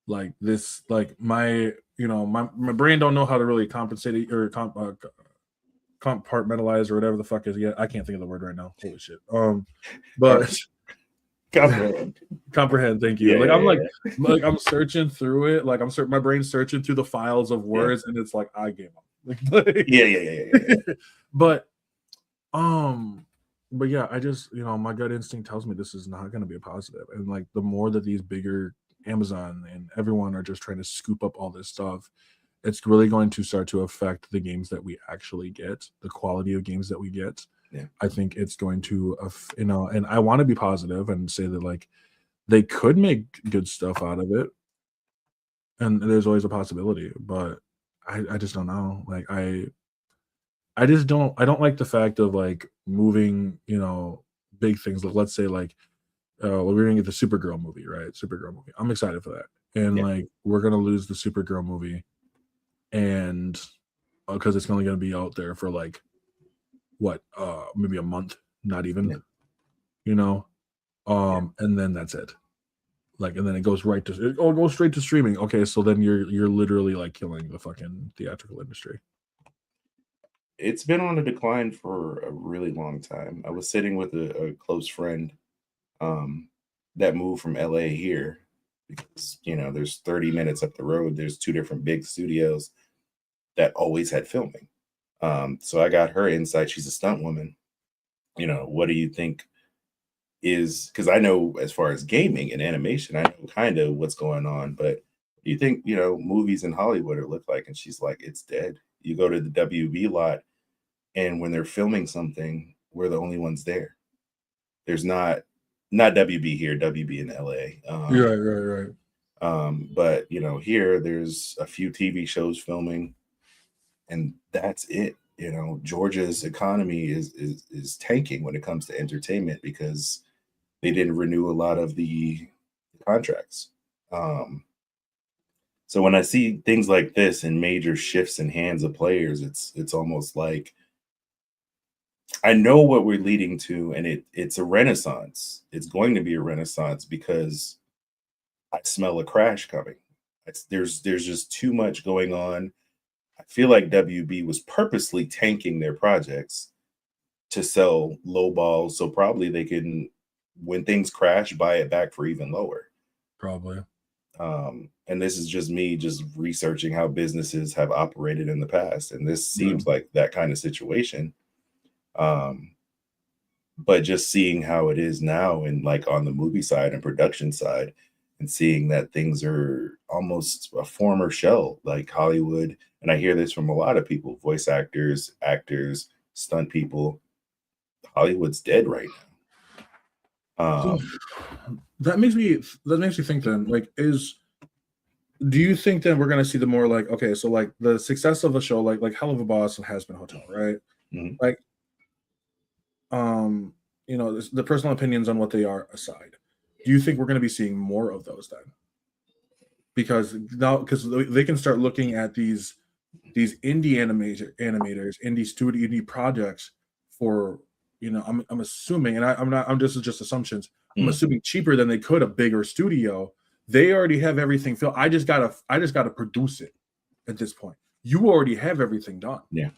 Speaker 3: Like this, like my, you know, my brain don't know how to really compensate or compartmentalize or whatever the fuck is. Yeah, I can't think of the word right now. Holy shit. But comprehend. Thank you.
Speaker 1: Yeah,
Speaker 3: like like I'm searching through it. Like my brain's searching through the files of words, and it's like I gave up.
Speaker 1: Yeah.
Speaker 3: But yeah, I just, you know, my gut instinct tells me this is not going to be a positive. And like the more that these bigger Amazon and everyone are just trying to scoop up all this stuff, it's really going to start to affect the games that we actually get, the quality of games that we get.
Speaker 1: Yeah.
Speaker 3: I think it's going to, you know, and I want to be positive and say that like they could make good stuff out of it, and there's always a possibility, but I just don't know. Like I don't like the fact of like moving, you know, big things. Like let's say like we're gonna get the Supergirl movie, right? Supergirl movie. I'm excited for that. And
Speaker 1: Yeah.
Speaker 3: like we're gonna lose the Supergirl movie, and because it's only gonna be out there for like what, maybe a month, not even,
Speaker 1: Yeah.
Speaker 3: you know, and then that's it. Like, and then it goes it goes straight to streaming. Okay, so then you're literally like killing the fucking theatrical industry.
Speaker 1: It's been on a decline for a really long time. I was sitting with a close friend um, that moved from LA here because, there's 30 minutes up the road. There's two different big studios that always had filming. So I got her insight. She's a stunt woman. What do you think is, because I know as far as gaming and animation, I know kind of what's going on, but do you think, movies in Hollywood are look like? And she's like, it's dead. You go to the WB lot, and when they're filming something, we're the only ones there. There's not WB here, WB in LA.
Speaker 3: Right.
Speaker 1: But here there's a few TV shows filming, and that's it. Georgia's economy is tanking when it comes to entertainment because they didn't renew a lot of the contracts. So when I see things like this and major shifts in hands of players, it's almost like I know what we're leading to, and it's a renaissance. It's going to be a renaissance because I smell a crash coming. There's just too much going on. I feel like WB was purposely tanking their projects to sell low balls, so probably they can, when things crash, buy it back for even lower.
Speaker 3: Probably.
Speaker 1: And this is just me just researching how businesses have operated in the past, and this seems like that kind of situation. But just seeing how it is now, and like on the movie side and production side, and seeing that things are almost a former shell, like Hollywood. And I hear this from a lot of people, voice actors, stunt people. Hollywood's dead right now.
Speaker 3: That makes me think then, like, do you think that we're gonna see the more like, okay, so like the success of a show like Hell of a Boss and Has Been Hotel, right?
Speaker 1: Mhm.
Speaker 3: Like, the personal opinions on what they are aside, do you think we're going to be seeing more of those then? Because they can start looking at these indie animators, indie projects for, I'm assuming, and I'm not, this is just assumptions. I'm assuming cheaper than they could a bigger studio. They already have everything filled. I just gotta produce it at this point. You already have everything done.
Speaker 1: Yeah.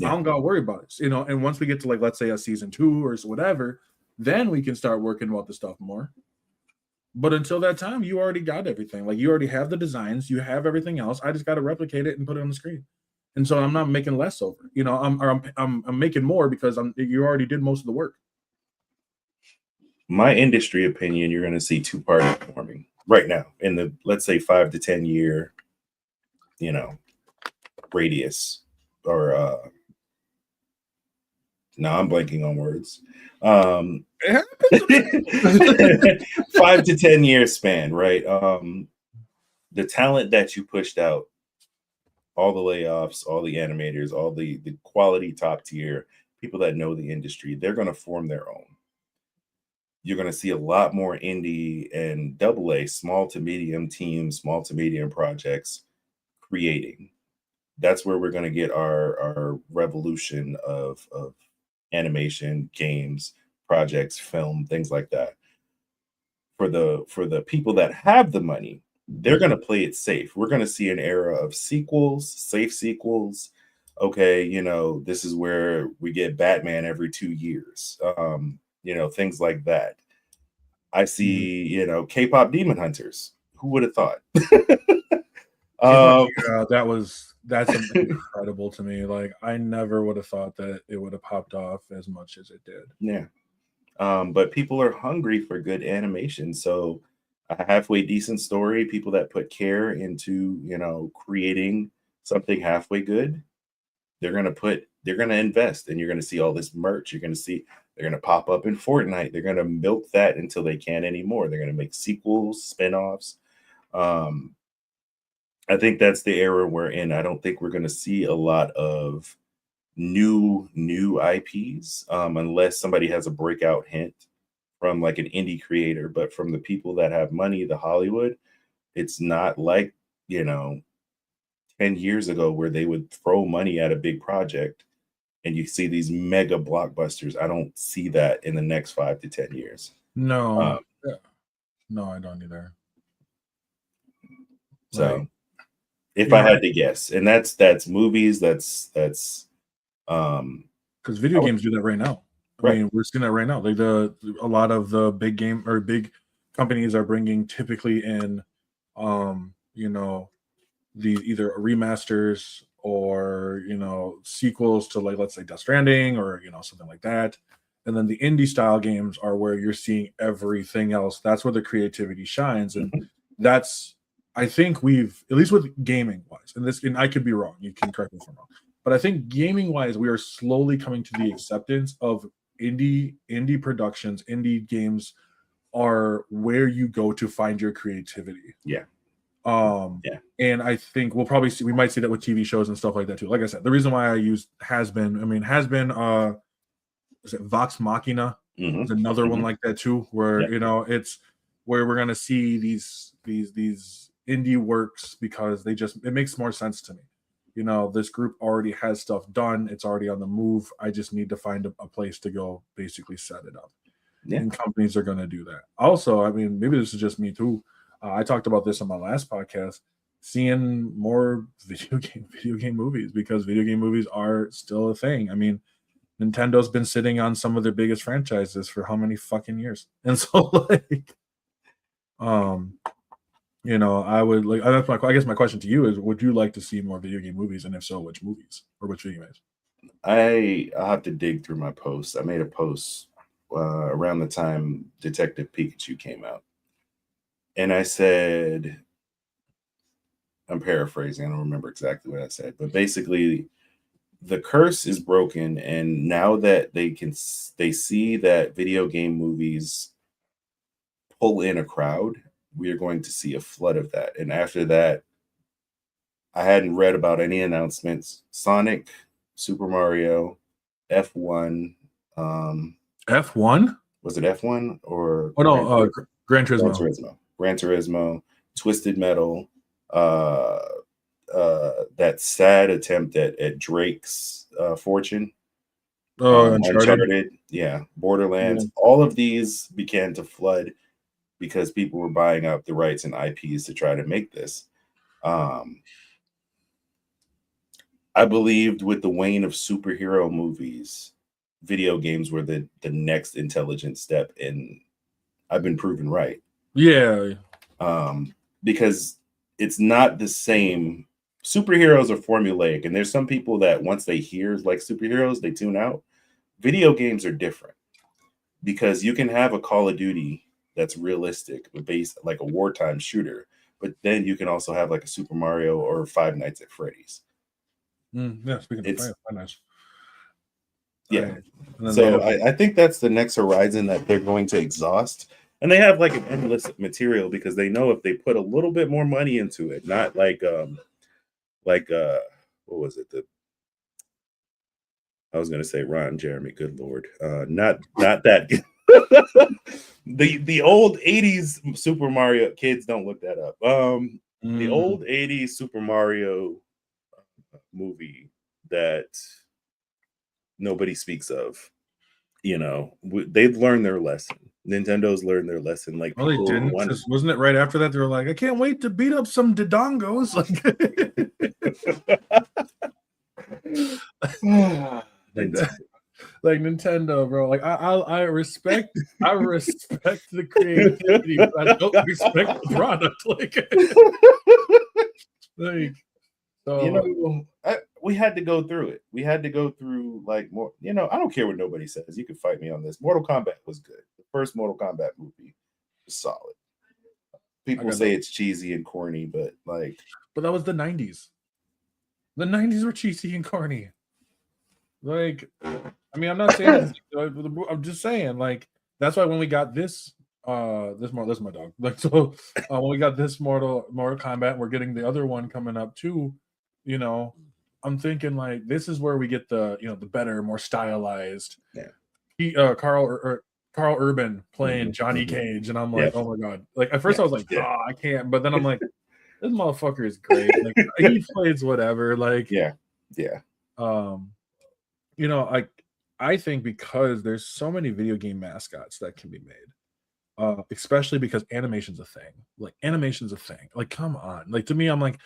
Speaker 3: I don't gotta worry about it, and once we get to, like, let's say a season 2 or whatever, then we can start working about the stuff more. But until that time, you already got everything. Like, you already have the designs, you have everything else. I just got to replicate it and put it on the screen. And so I'm not making less over. I'm making more because you already did most of the work.
Speaker 1: My industry opinion, you're going to see two parties forming right now in the, let's say, 5 to 10 year, radius, or no, I'm blanking on words. 5 to 10 year span, right? The talent that you pushed out, all the layoffs, all the animators, all the quality top tier people that know the industry, they're going to form their own. You're going to see a lot more indie and AA, small to medium teams, small to medium projects creating. That's where we're going to get our revolution of animation, games, projects, film, things like that. For the people that have the money, they're going to play it safe. We're going to see an era of sequels, safe sequels. Okay, this is where we get Batman every 2 years. Things like that. I see, K-pop Demon Hunters. Who would have thought?
Speaker 3: That's incredible to me. Like, I never would have thought that it would have popped off as much as it did.
Speaker 1: Yeah. But people are hungry for good animation. So a halfway decent story, people that put care into, creating something halfway good, they're going to invest, and you're going to see all this merch. They're going to pop up in Fortnite. They're going to milk that until they can't anymore. They're going to make sequels, spinoffs. I think that's the era we're in. I don't think we're going to see a lot of new IPs unless somebody has a breakout hit from like an indie creator, but from the people that have money, the Hollywood, it's not like, 10 years ago where they would throw money at a big project and you see these mega blockbusters. I don't see that in the next 5 to 10 years.
Speaker 3: No, no, I don't either.
Speaker 1: So if I had to guess, and that's movies, that's
Speaker 3: because video games do that right now. I mean, we're seeing that right now. Like a lot of the big game or big companies are bringing typically in, the either remasters or sequels to, like, let's say Death Stranding or something like that. And then the indie style games are where you're seeing everything else. That's where the creativity shines, and that's, I think we've, at least with gaming wise, and I could be wrong. You can correct me if I'm wrong, but I think gaming wise, we are slowly coming to the acceptance of indie productions, indie games are where you go to find your creativity.
Speaker 1: Yeah.
Speaker 3: And I think we might see that with TV shows and stuff like that too. Like I said, the reason why I used has been is it Vox Machina? There's another one like that too, where it's where we're gonna see these indie works because it makes more sense to me. This group already has stuff done, it's already on the move. I just need to find a place to go basically set it up. And companies are gonna do that. Also, I mean, maybe this is just me too. I talked about this on my last podcast, seeing more video game movies, because video game movies are still a thing. I mean, Nintendo's been sitting on some of their biggest franchises for how many fucking years? And so, like, I would like. I guess my question to you is: would you like to see more video game movies, and if so, which movies or which video games?
Speaker 1: I'll have to dig through my posts. I made a post around the time Detective Pikachu came out, and I said, I'm paraphrasing, I don't remember exactly what I said, but basically the curse is broken, and now that they see that video game movies pull in a crowd, we are going to see a flood of that. And after that, I hadn't read about any announcements. Sonic, Super Mario, F1.
Speaker 3: F1?
Speaker 1: Was it F1 or
Speaker 3: Gran Turismo?
Speaker 1: Gran Turismo, Twisted Metal, that sad attempt at Drake's fortune. Uncharted, Borderlands. All of these began to flood because people were buying up the rights and IPs to try to make this. I believed with the wane of superhero movies, video games were the next intelligent step, and I've been proven right.
Speaker 3: Yeah.
Speaker 1: Because it's not the same. Superheroes are formulaic, and there's some people that once they hear like superheroes, they tune out. Video games are different because you can have a Call of Duty that's realistic, but based like a wartime shooter, but then you can also have like a Super Mario or Five Nights at Freddy's.
Speaker 3: Speaking of Five Nights.
Speaker 1: Yeah. So I think that's the next horizon that they're going to exhaust. And they have like an endless material because they know if they put a little bit more money into it, not like what was it? I was gonna say Ron Jeremy, good lord. Not that the old 80s Super Mario, kids don't look that up. The old 80s Super Mario movie that nobody speaks of. They've learned their lesson. Nintendo's learned their lesson. Like,
Speaker 3: well, they didn't. Wasn't it right after that? They were like, I can't wait to beat up some Dodongos. Like Nintendo, bro. Like I respect the creativity, but I don't respect the product.
Speaker 1: So we had to go through it. We had to go through like more. I don't care what nobody says. You can fight me on this. Mortal Kombat was good. The first Mortal Kombat movie was solid. People say it's cheesy and corny, but
Speaker 3: that was the 90s. The 90s were cheesy and corny. Like, I mean, I'm not saying I'm just saying, like, that's why when we got this is my dog. Like, so when we got this Mortal Kombat, we're getting the other one coming up too. I'm thinking like this is where we get the the better, more stylized.
Speaker 1: Yeah.
Speaker 3: Carl Carl Urban playing
Speaker 1: Mhm,
Speaker 3: Johnny
Speaker 1: mhm.
Speaker 3: Cage, and I'm
Speaker 1: Yeah,
Speaker 3: like, oh my god. Like at first
Speaker 1: yeah,
Speaker 3: I was like,
Speaker 1: yeah,
Speaker 3: oh, I can't, but then I'm like, this motherfucker is great. Like he plays whatever. Like,
Speaker 1: yeah, yeah.
Speaker 3: um, you know, I think because there's so many video game mascots that can be made. Especially because animation's a thing. Like animation's a thing. Like, come on. Like to me, I'm like,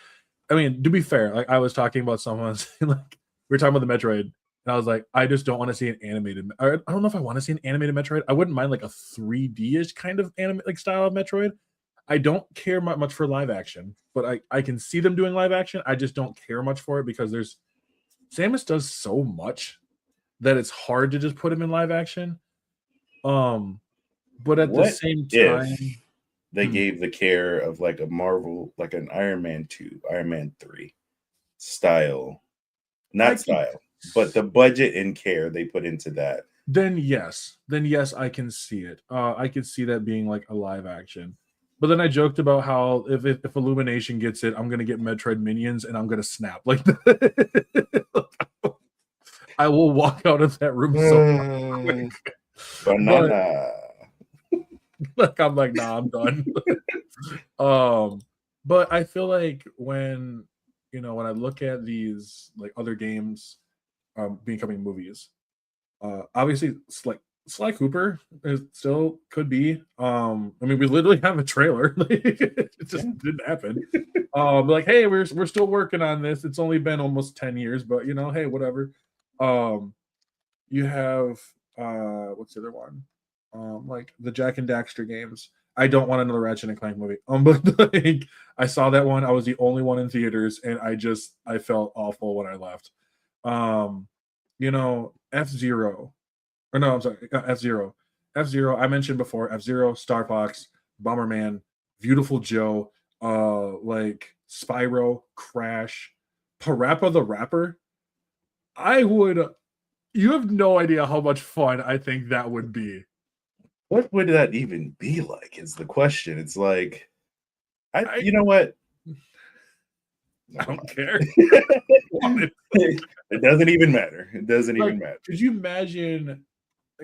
Speaker 3: I mean, to be fair, like I was talking about someone like we were talking about the Metroid, and I was like, I just don't want to see an animated. I don't know if I want to see an animated Metroid. I wouldn't mind like a 3D-ish kind of anime like style of Metroid. I don't care much for live action, but I can see them doing live action. I just don't care much for it because there's Samus does so much that it's hard to just put him in live action. Um, but at the
Speaker 1: What
Speaker 3: same
Speaker 1: if
Speaker 3: time,
Speaker 1: they
Speaker 3: hmm,
Speaker 1: gave the care of like a Marvel, like an Iron Man 2, Iron Man 3 style,
Speaker 3: I
Speaker 1: not
Speaker 3: could
Speaker 1: style, but the budget and care they put into that?
Speaker 3: then yes, I can see it. I could see that being like a live action. But then I joked about how if Illumination gets it, I'm gonna get Metroid minions and I'm gonna snap like I will walk out of that room so quick. But
Speaker 1: Banana.
Speaker 3: like I'm like, nah, I'm done. um, but I feel like when I look at these like other games becoming movies, obviously, Sly Cooper is still could be. I mean, we literally have a trailer. Like, it just
Speaker 1: Yeah.
Speaker 3: didn't happen. Like, hey, we're still working on this. It's only been almost 10 years, but hey, whatever. Um, you have what's the other one? Like the Jack and Daxter games. I don't want another Ratchet and Clank movie. But like, I saw that one. I was the only one in theaters, and I felt awful when I left. Um, F Zero or no, I'm sorry, F Zero. F Zero. I mentioned before. F Zero, Star Fox, Bomberman, Beautiful Joe, like Spyro, Crash, Parappa the Rapper. I would. You have no idea how much fun I think that would be.
Speaker 1: What would that even be like? Is the question. It's like,
Speaker 3: I
Speaker 1: you know what?
Speaker 3: I
Speaker 1: Never
Speaker 3: don't
Speaker 1: mind.
Speaker 3: care.
Speaker 1: It doesn't even matter. It doesn't
Speaker 3: Like,
Speaker 1: even matter.
Speaker 3: could you imagine?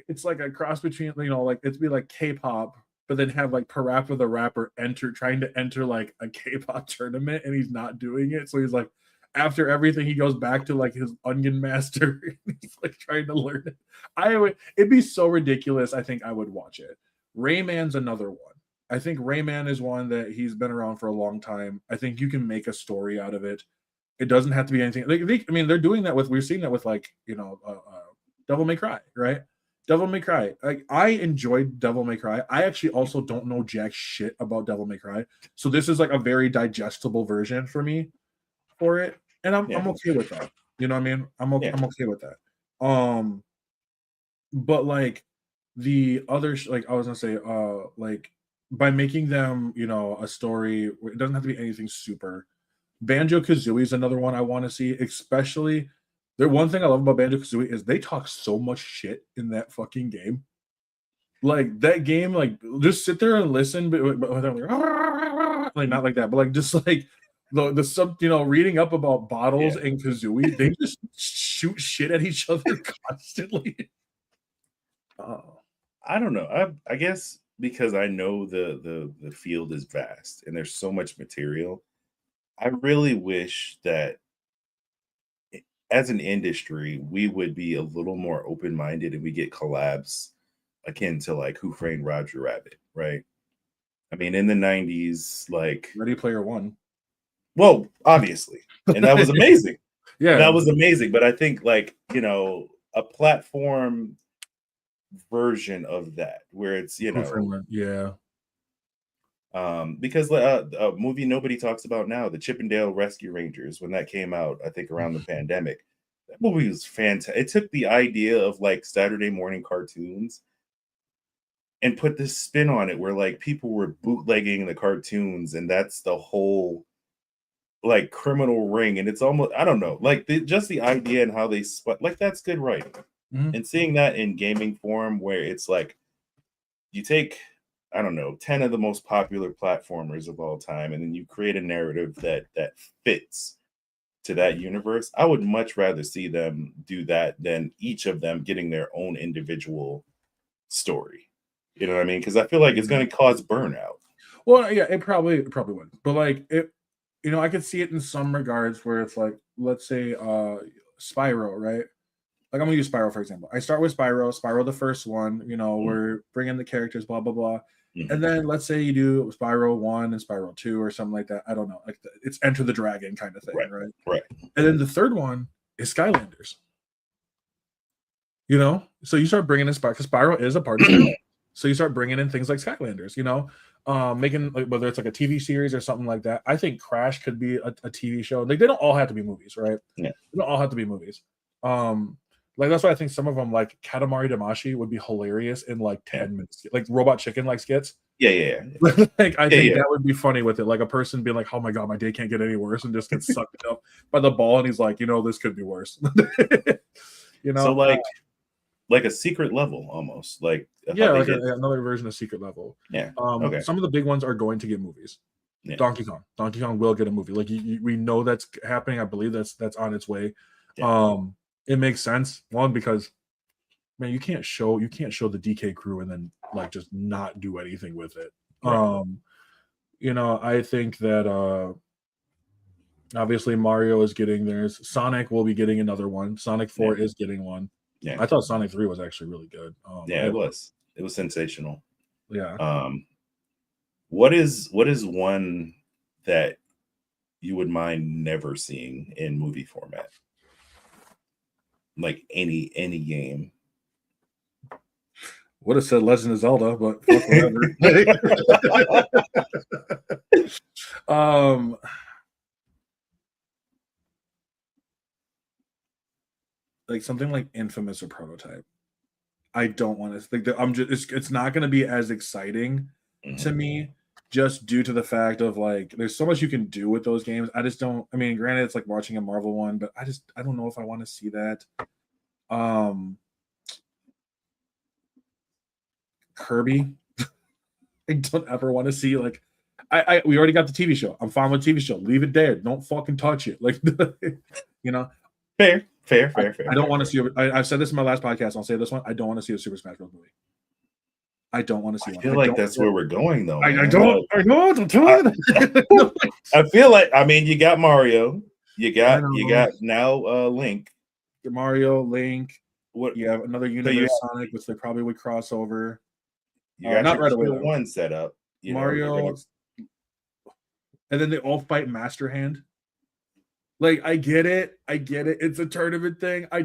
Speaker 3: It's like a cross between like it'd be like K-pop, but then have like Parappa the Rapper trying to enter like a K-pop tournament, and he's not doing it. So he's like, after everything, he goes back to like his onion master. And he's like trying to learn it. It'd be so ridiculous. I think I would watch it. Rayman's another one. I think Rayman is one that he's been around for a long time. I think you can make a story out of it. It doesn't have to be anything. I mean, they're doing that with. We've seen that with like Devil May Cry, right? Devil May Cry. Like I enjoyed Devil May Cry. I actually also don't know jack shit about Devil May Cry, so this is like a very digestible version for me for it, and
Speaker 1: Yeah,
Speaker 3: I'm okay with that. You know what I mean?
Speaker 1: yeah.
Speaker 3: I'm okay with that. But like the other like I was gonna say, like by making them, a story, it doesn't have to be anything super. Banjo Kazooie is another one I want to see, especially. The one thing I love about Banjo Kazooie is they talk so much shit in that fucking game. Like that game, like just sit there and listen, but like not like that, but like just like the sub, reading up about bottles
Speaker 1: Yeah.
Speaker 3: and Kazooie, they just shoot shit at each other constantly. Oh,
Speaker 1: I don't know. I guess because I know the field is vast and there's so much material. I really wish that as an industry, we would be a little more open-minded and we get collabs akin to like Who Framed Roger Rabbit, right? I mean, in the 90s, like,
Speaker 3: Ready Player One.
Speaker 1: well, obviously, and that was amazing.
Speaker 3: Yeah,
Speaker 1: That was amazing. But I think like, a platform version of that where it's,
Speaker 3: Who Framed Roger. Yeah,
Speaker 1: because a movie nobody talks about now, the Chippendale Rescue Rangers, when that came out, I think around the pandemic, that movie was fantastic. It took the idea of like Saturday morning cartoons and put this spin on it where like people were bootlegging the cartoons, and that's the whole like criminal ring. And it's almost, I don't know, like just the idea and how they like that's good writing.
Speaker 3: mhm.
Speaker 1: And seeing that in gaming form where it's like you take, I don't know, 10 of the most popular platformers of all time, and then you create a narrative that fits to that universe. I would much rather see them do that than each of them getting their own individual story. You know what I mean? Because I feel like it's going to cause burnout.
Speaker 3: Well, yeah, it probably would. But like it, I could see it in some regards where it's like, let's say Spyro, right? Like I'm gonna use Spyro for example. I start with Spyro the first one, we're bringing the characters, blah blah blah. And then let's say you do Spyro 1 and Spyro 2 or something like that. I don't know. Like it's Enter the Dragon kind of thing, right?
Speaker 1: Right.
Speaker 3: And then the third one is Skylanders. So you start bringing in Spyro is a part of Skylanders. So you start bringing in things like Skylanders, making like, whether it's like a TV series or something like that. I think Crash could be a TV show. Like they don't all have to be movies, right?
Speaker 1: Yeah.
Speaker 3: They don't all have to be movies. Like that's why I think some of them, like Katamari Damacy, would be hilarious in like 10 minutes, like Robot Chicken like skits.
Speaker 1: Yeah.
Speaker 3: Like I think that would be funny with it, like a person being like, "Oh my god, my day can't get any worse," and just gets sucked up by the ball, and he's like, "This could be worse."
Speaker 1: So like a secret level almost, like
Speaker 3: like another version of Secret Level.
Speaker 1: Yeah.
Speaker 3: Some of the big ones are going to get movies.
Speaker 1: Yeah.
Speaker 3: Donkey Kong will get a movie. Like we know that's happening. I believe that's on its way.
Speaker 1: Yeah.
Speaker 3: It makes sense. One, because man, you can't show the DK crew and then like just not do anything with it.
Speaker 1: Right.
Speaker 3: I think that obviously Mario is getting theirs. Sonic will be getting another one. Sonic 4 is getting one.
Speaker 1: Yeah.
Speaker 3: I thought Sonic 3 was actually really good.
Speaker 1: It was sensational.
Speaker 3: Yeah.
Speaker 1: What is one that you would mind never seeing in movie format? Like any game.
Speaker 3: Would have said Legend of Zelda, but fuck whatever. Like something like Infamous or Prototype. I don't want to think that it's not going to be as exciting to me, just due to the fact of like there's so much you can do with those games. I just don't. I mean, granted, it's like watching a Marvel one, but I don't know if I want to see that. Kirby. I don't ever want to see like we already got the TV show. I'm fine with TV show. Leave it there. Don't fucking touch it. Like
Speaker 1: Fair.
Speaker 3: I don't want to see. I've said this in my last podcast. I'll say this one. I don't want to see a Super Smash Bros. Movie. I don't want to see one.
Speaker 1: I feel like that's where we're going, though.
Speaker 3: I know. Don't tell it.
Speaker 1: I feel like, I mean, you got Mario. You got now Link.
Speaker 3: Mario, Link.
Speaker 1: What
Speaker 3: you have another universe Sonic, which they probably would cross over.
Speaker 1: You got
Speaker 3: not right away.
Speaker 1: One set up.
Speaker 3: Mario, and then they all fight Master Hand. Like I get it. It's a tournament thing. I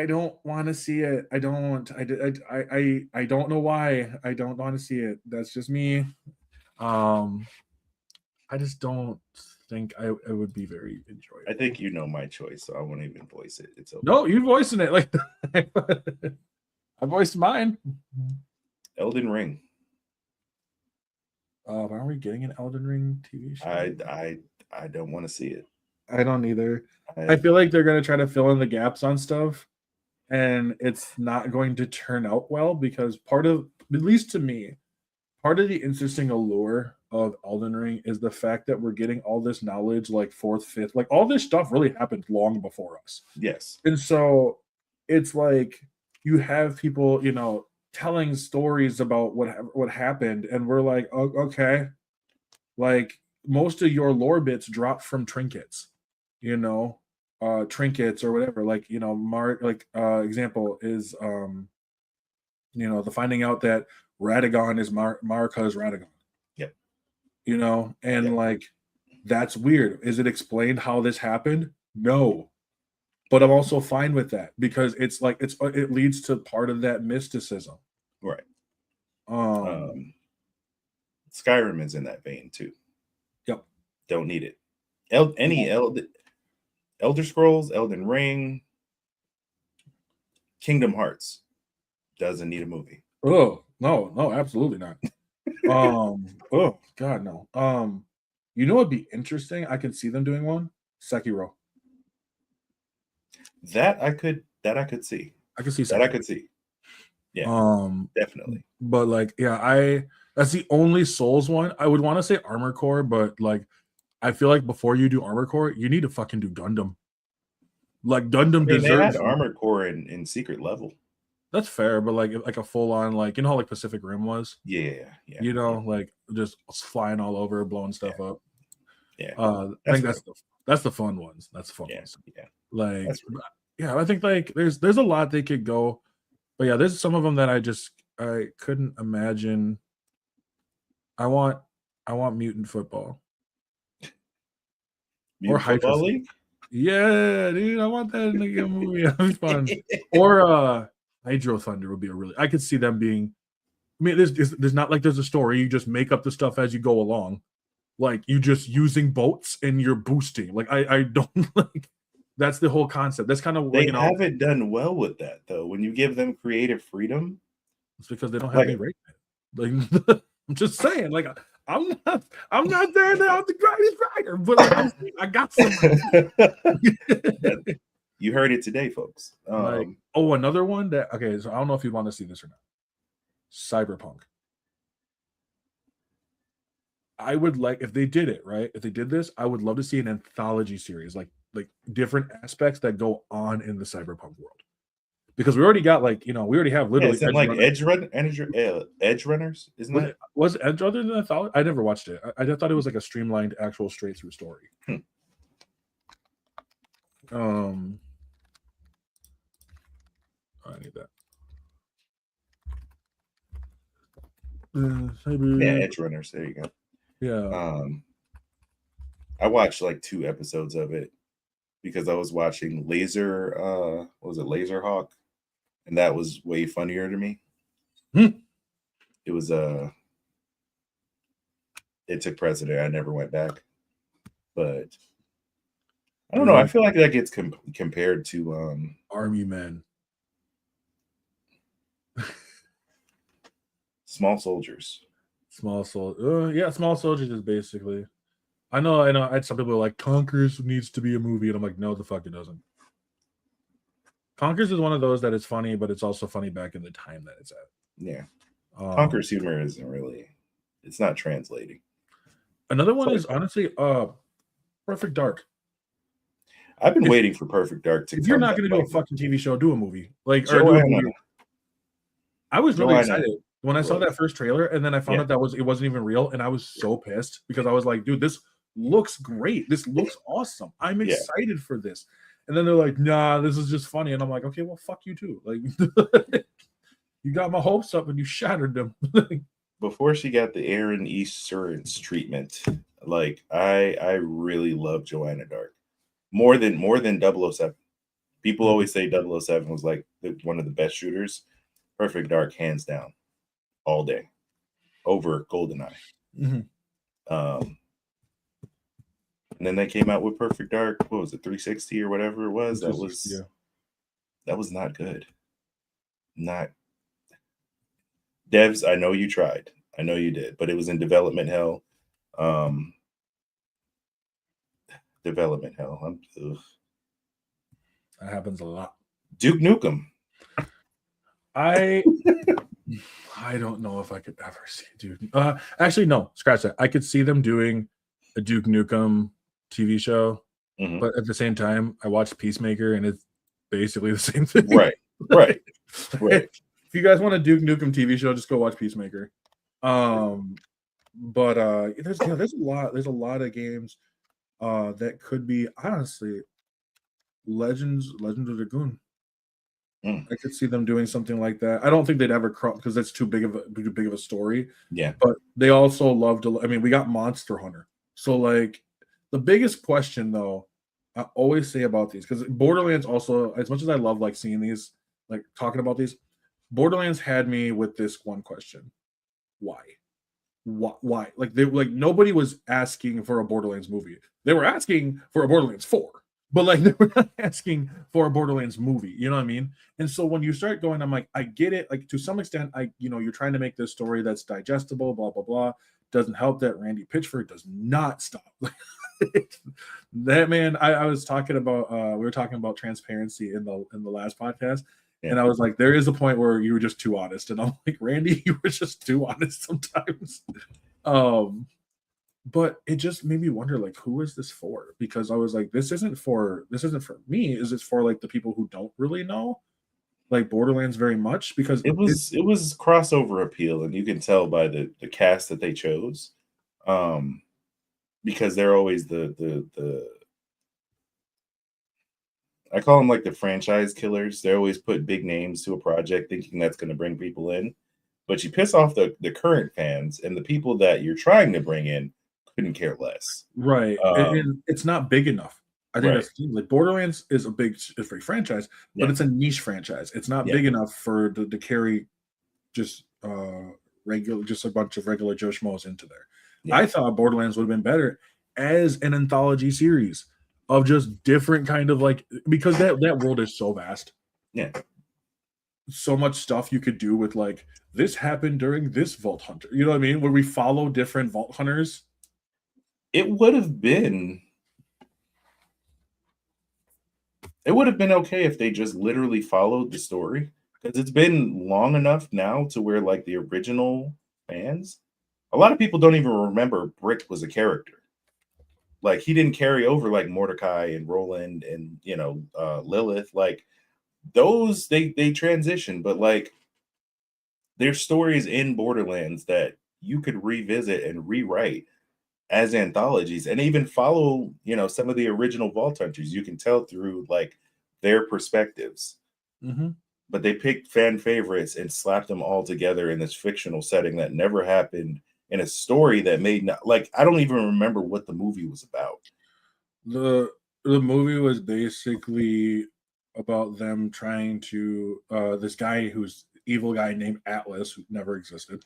Speaker 3: don't want to see it. I don't know why. I don't want to see it. That's just me. I just don't think it would be very enjoyable.
Speaker 1: I think you know my choice, so I won't even voice it. It's okay.
Speaker 3: No, you voicing it. Like I voiced mine.
Speaker 1: Elden Ring.
Speaker 3: Are we getting an Elden Ring TV show?
Speaker 1: I don't want to see it.
Speaker 3: I don't either. I feel like they're going to try to fill in the gaps on stuff, and it's not going to turn out well because at least to me, part of the interesting allure of Elden Ring is the fact that we're getting all this knowledge like 4th, 5th, like all this stuff really happened long before us.
Speaker 1: Yes.
Speaker 3: And so it's like you have people, telling stories about what happened, and we're like, oh, okay, like most of your lore bits dropped from trinkets, trinkets or whatever. Like example is the finding out that Radagon is Marika's Radagon.
Speaker 1: Yep.
Speaker 3: And like that's weird. Is it explained how this happened? No. But I'm also fine with that because it's like it leads to part of that mysticism.
Speaker 1: Right. Skyrim is in that vein too.
Speaker 3: Yep.
Speaker 1: Don't need it. Elder Scrolls, Elden Ring, Kingdom Hearts doesn't need a movie.
Speaker 3: Oh, no, absolutely not. Oh God, no. It'd be interesting. I could see them doing one. Sekiro.
Speaker 1: That I could see.
Speaker 3: I could see
Speaker 1: that. I could see. Yeah. Definitely.
Speaker 3: But like, yeah, that's the only Souls one. I would want to say Armored Core, but like, I feel like before you do Armored Core, you need to fucking do Gundam. Like Gundam deserves.
Speaker 1: They had Armored Core in Secret Level.
Speaker 3: That's fair, but like a full on like how like Pacific Rim was,
Speaker 1: Yeah, yeah,
Speaker 3: like just flying all over, blowing stuff up.
Speaker 1: yeah.
Speaker 3: I
Speaker 1: That's
Speaker 3: think
Speaker 1: fair.
Speaker 3: that's the fun ones. That's the fun
Speaker 1: Yeah,
Speaker 3: ones.
Speaker 1: yeah.
Speaker 3: Like,
Speaker 1: That's fair.
Speaker 3: yeah, I think like there's a lot they could go, but yeah, there's some of them that I couldn't imagine. I want mutant football or
Speaker 1: Mutant
Speaker 3: Hydra.
Speaker 1: Football League.
Speaker 3: Yeah, dude, I want that in the movie. That'd be fun. Or Hydro Thunder would be a really. I could see them being. I mean, there's not like there's a story. You just make up the stuff as you go along. Like you just using boats and you're boosting. Like I don't like. That's the whole concept. That's kind of like
Speaker 1: They haven't done well with that though. When you give them creative freedom,
Speaker 3: it's because they don't have
Speaker 1: like
Speaker 3: me right. Like I'm just saying. Like I'm not there now the greatest writer, but like I got some.
Speaker 1: you heard it today, folks.
Speaker 3: Like another one that okay. So I don't know if you want to see this or not. Cyberpunk. I would like if they did it right. If they did this, I would love to see an anthology series, like different aspects that go on in the cyberpunk world. Because we already got we already have
Speaker 1: Yeah,
Speaker 3: literally
Speaker 1: isn't like Edge Runners, isn't it?
Speaker 3: Was Edge other than anthology? I never watched it. I just thought it was like a streamlined, actual straight through story. I need that.
Speaker 1: Yeah, Edge Runners. There you go.
Speaker 3: Yeah.
Speaker 1: I watched like 2 episodes of it because I was watching what was it, Laser Hawk? And that was way funnier to me. It was it took precedent. I never went back. But I don't know. I feel like that gets compared to
Speaker 3: Army Men.
Speaker 1: Small Soldiers.
Speaker 3: Small Soldiers is basically. I know. I had some people are like Conkers needs to be a movie, and I'm like, no, the fuck it doesn't. Conkers is one of those that is funny, but it's also funny back in the time that it's at.
Speaker 1: Yeah. Conkers humor isn't really, it's not translating.
Speaker 3: Another one is honestly Perfect Dark.
Speaker 1: I've been waiting for Perfect Dark to.
Speaker 3: If you're not going to do a fucking TV show, do a movie. Like
Speaker 1: Joanna.
Speaker 3: or do a movie. I was really excited when I saw that first trailer, and then I found out that it wasn't even real, and I was so pissed because I was like, dude, this looks great. This looks awesome. I'm excited for this. And then they're like, nah, this is just funny. And I'm like, okay, well, fuck you too. Like you got my hopes up and you shattered them.
Speaker 1: Before she got the Aaron Easterns treatment, like I really love Joanna Dark. More than 007. People always say 007 was like one of the best shooters. Perfect Dark, hands down, all day, over GoldenEye. And then they came out with Perfect Dark. What was it, 360 or whatever it was? That was not good. Not devs. I know you tried. I know you did, but it was in development hell. Development hell.
Speaker 3: That happens a lot.
Speaker 1: Duke Nukem.
Speaker 3: I don't know if I could ever see Duke. Actually, no, scratch that. I could see them doing a Duke Nukem TV show, but at the same time, I watched Peacemaker, and it's basically the same thing.
Speaker 1: Right.
Speaker 3: If you guys want a Duke Nukem TV show, just go watch Peacemaker. But there's a lot of games that could be honestly Legends of Dragoon. I could see them doing something like that. I don't think they'd ever cross because that's too big of a story.
Speaker 1: Yeah.
Speaker 3: But they also love to. I mean, we got Monster Hunter. So like the biggest question though, I always say about these because Borderlands also, as much as I love like seeing these, like talking about these, Borderlands had me with this one question: why? Why? Like nobody was asking for a Borderlands movie. They were asking for a Borderlands 4. But like they were not asking for a Borderlands movie, you know what I mean? And so when you start going, I'm like, I get it. Like to some extent, you're trying to make this story that's digestible, blah blah blah. Doesn't help that Randy Pitchford does not stop. That man, I was talking about. We were talking about transparency in the last podcast, and I was like, there is a point where you were just too honest, and I'm like, Randy, you were just too honest sometimes. But it just made me wonder, like, who is this for? Because I was like, this isn't for me. Is it for like the people who don't really know? like Borderlands very much because
Speaker 1: It was crossover appeal, and you can tell by the cast that they chose, um, because they're always the I call them like the franchise killers. They always put big names to a project thinking that's going to bring people in, but you piss off the current fans, and the people that you're trying to bring in couldn't care less.
Speaker 3: right, and it's not big enough. I think
Speaker 1: Right.
Speaker 3: that's like Borderlands is a big franchise, but
Speaker 1: Yeah.
Speaker 3: it's a niche franchise. It's not
Speaker 1: Yeah.
Speaker 3: big enough for to carry just regular, just a bunch of regular Joe Schmoes into there.
Speaker 1: Yeah.
Speaker 3: I thought Borderlands would have been better as an anthology series of just different kind of like because that world is so vast.
Speaker 1: Yeah.
Speaker 3: So much stuff you could do with like this happened during this Vault Hunter. You know what I mean? Where we follow different Vault Hunters.
Speaker 1: It would have been okay if they just literally followed the story, because it's been long enough now to where like the original fans, a lot of people don't even remember Brick was a character. Like he didn't carry over like Mordecai and Roland and Lilith. Like those they transition, but like there's stories in Borderlands that you could revisit and rewrite as anthologies and even follow, some of the original Vault Hunters. You can tell through like their perspectives.
Speaker 3: Mm-hmm.
Speaker 1: But they picked fan favorites and slapped them all together in this fictional setting that never happened, in a story that made not like I don't even remember what the movie was about.
Speaker 3: The movie was basically about them trying to this guy who's evil guy named Atlas who never existed.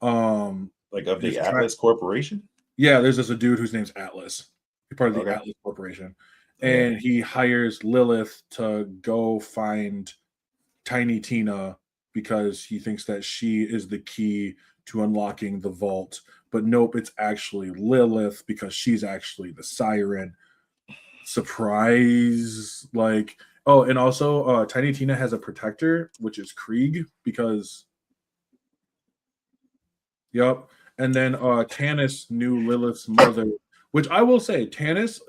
Speaker 1: Like of the
Speaker 3: Just try
Speaker 1: Atlas Corporation?
Speaker 3: Yeah, there's just a dude whose name's Atlas. He's part of the
Speaker 1: Okay.
Speaker 3: Atlas Corporation.
Speaker 1: Okay.
Speaker 3: And he hires Lilith to go find Tiny Tina because he thinks that she is the key to unlocking the vault. But nope, it's actually Lilith because she's actually the siren. Surprise. Like, oh, and also Tiny Tina has a protector, which is Krieg, because yep. And then Tanis knew Lilith's mother, which I will say, Tanis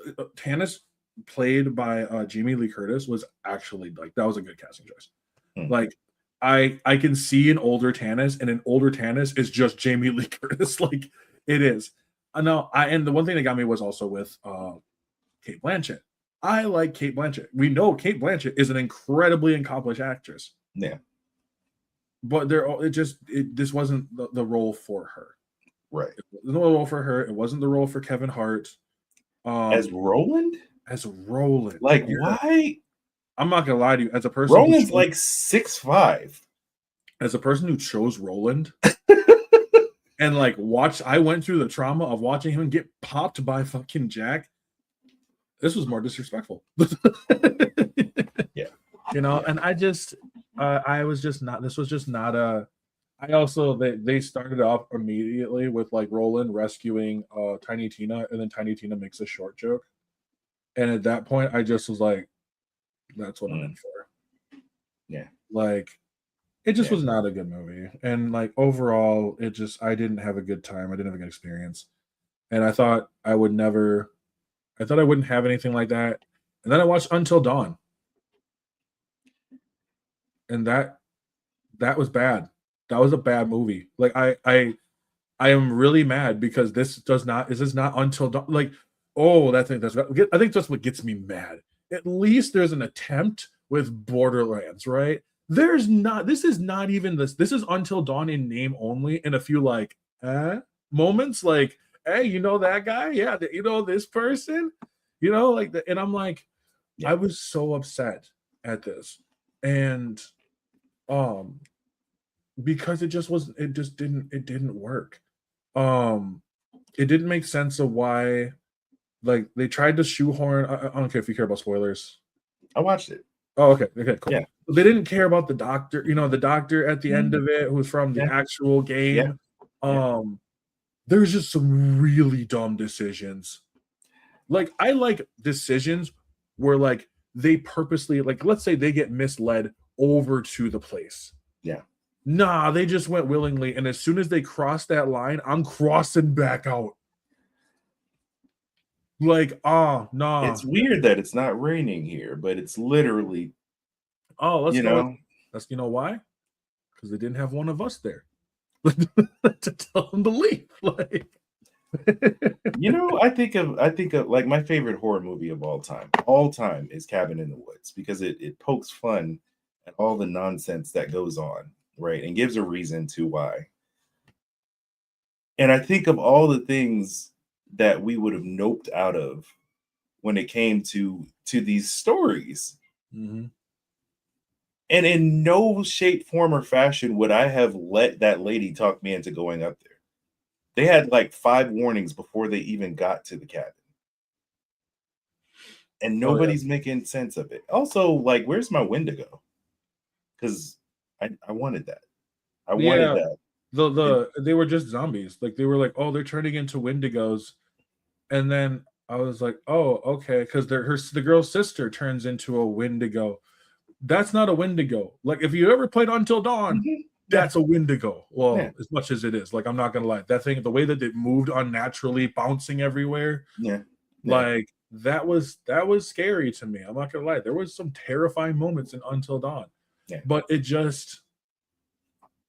Speaker 3: played by Jamie Lee Curtis was actually like that was a good casting choice.
Speaker 1: Hmm.
Speaker 3: Like I can see an older Tanis, and an older Tanis is just Jamie Lee Curtis. Like it is. And the one thing that got me was also with Cate Blanchett. I like Cate Blanchett. We know Cate Blanchett is an incredibly accomplished actress.
Speaker 1: Yeah.
Speaker 3: But this wasn't the role for her.
Speaker 1: Right.
Speaker 3: It wasn't the role for her. It wasn't the role for Kevin Hart.
Speaker 1: As Roland?
Speaker 3: As Roland.
Speaker 1: Like why?
Speaker 3: I'm not gonna lie to you. As a person,
Speaker 1: Roland's like 6'5".
Speaker 3: As a person who chose Roland, and like I went through the trauma of watching him get popped by fucking Jack. This was more disrespectful.
Speaker 1: Yeah.
Speaker 3: And I was just not. This was just not a. I also they started off immediately with like Roland rescuing Tiny Tina, and then Tiny Tina makes a short joke, and at that point I just was like, "That's what I'm in for."
Speaker 1: Yeah,
Speaker 3: like it just was not a good movie, and like overall, I didn't have a good time. I didn't have a good experience, and I thought I wouldn't have anything like that, and then I watched Until Dawn, and that was bad. That was a bad movie. Like I am really mad because this is not Until Dawn. Like, I think that's what gets me mad. At least there's an attempt with Borderlands, right? There's not. This is not even this. This is Until Dawn in name only, and a few like moments, like, hey, you know that guy? Yeah, you know this person, like that. And I'm like, I was so upset at this, and because it didn't work. It didn't make sense of why, like, they tried to shoehorn. I don't care if you care about spoilers.
Speaker 1: I watched it.
Speaker 3: Oh, okay, cool.
Speaker 1: Yeah.
Speaker 3: They didn't care about the doctor, the doctor at the end of it who's from the actual game. There's just some really dumb decisions. Like, I like decisions where like they purposely, like, let's say they get misled over to the place.
Speaker 1: Yeah.
Speaker 3: Nah, they just went willingly, and as soon as they cross that line, I'm crossing back out. Like, nah.
Speaker 1: It's weird that it's not raining here, but it's literally
Speaker 3: let's go. That's why? Because they didn't have one of us there to tell them to leave. Like,
Speaker 1: I think of like my favorite horror movie of all time is Cabin in the Woods because it pokes fun at all the nonsense that goes on, right? And gives a reason to why. And I think of all the things that we would have noped out of when it came to these stories.
Speaker 3: mhm.
Speaker 1: And in no shape, form, or fashion would I have let that lady talk me into going up there. They had like 5 warnings before they even got to the cabin. And
Speaker 3: Oh yeah,
Speaker 1: nobody's making sense of it. Also, like, where's my Wendigo? Because I wanted that. I wanted
Speaker 3: yeah.
Speaker 1: that. It,
Speaker 3: They were just zombies. Like they were like, oh, they're turning into Wendigos, and then I was like, oh, okay, because the girl's sister turns into a Wendigo. That's not a Wendigo. Like if you ever played Until Dawn,
Speaker 1: mhm, yeah,
Speaker 3: that's a Wendigo.
Speaker 1: yeah,
Speaker 3: Well, as much as it is, like I'm not gonna lie, that thing, the way that it moved unnaturally, bouncing everywhere,
Speaker 1: yeah, yeah,
Speaker 3: like that was scary to me. I'm not gonna lie. There was some terrifying moments in Until Dawn,
Speaker 1: yeah.
Speaker 3: but it just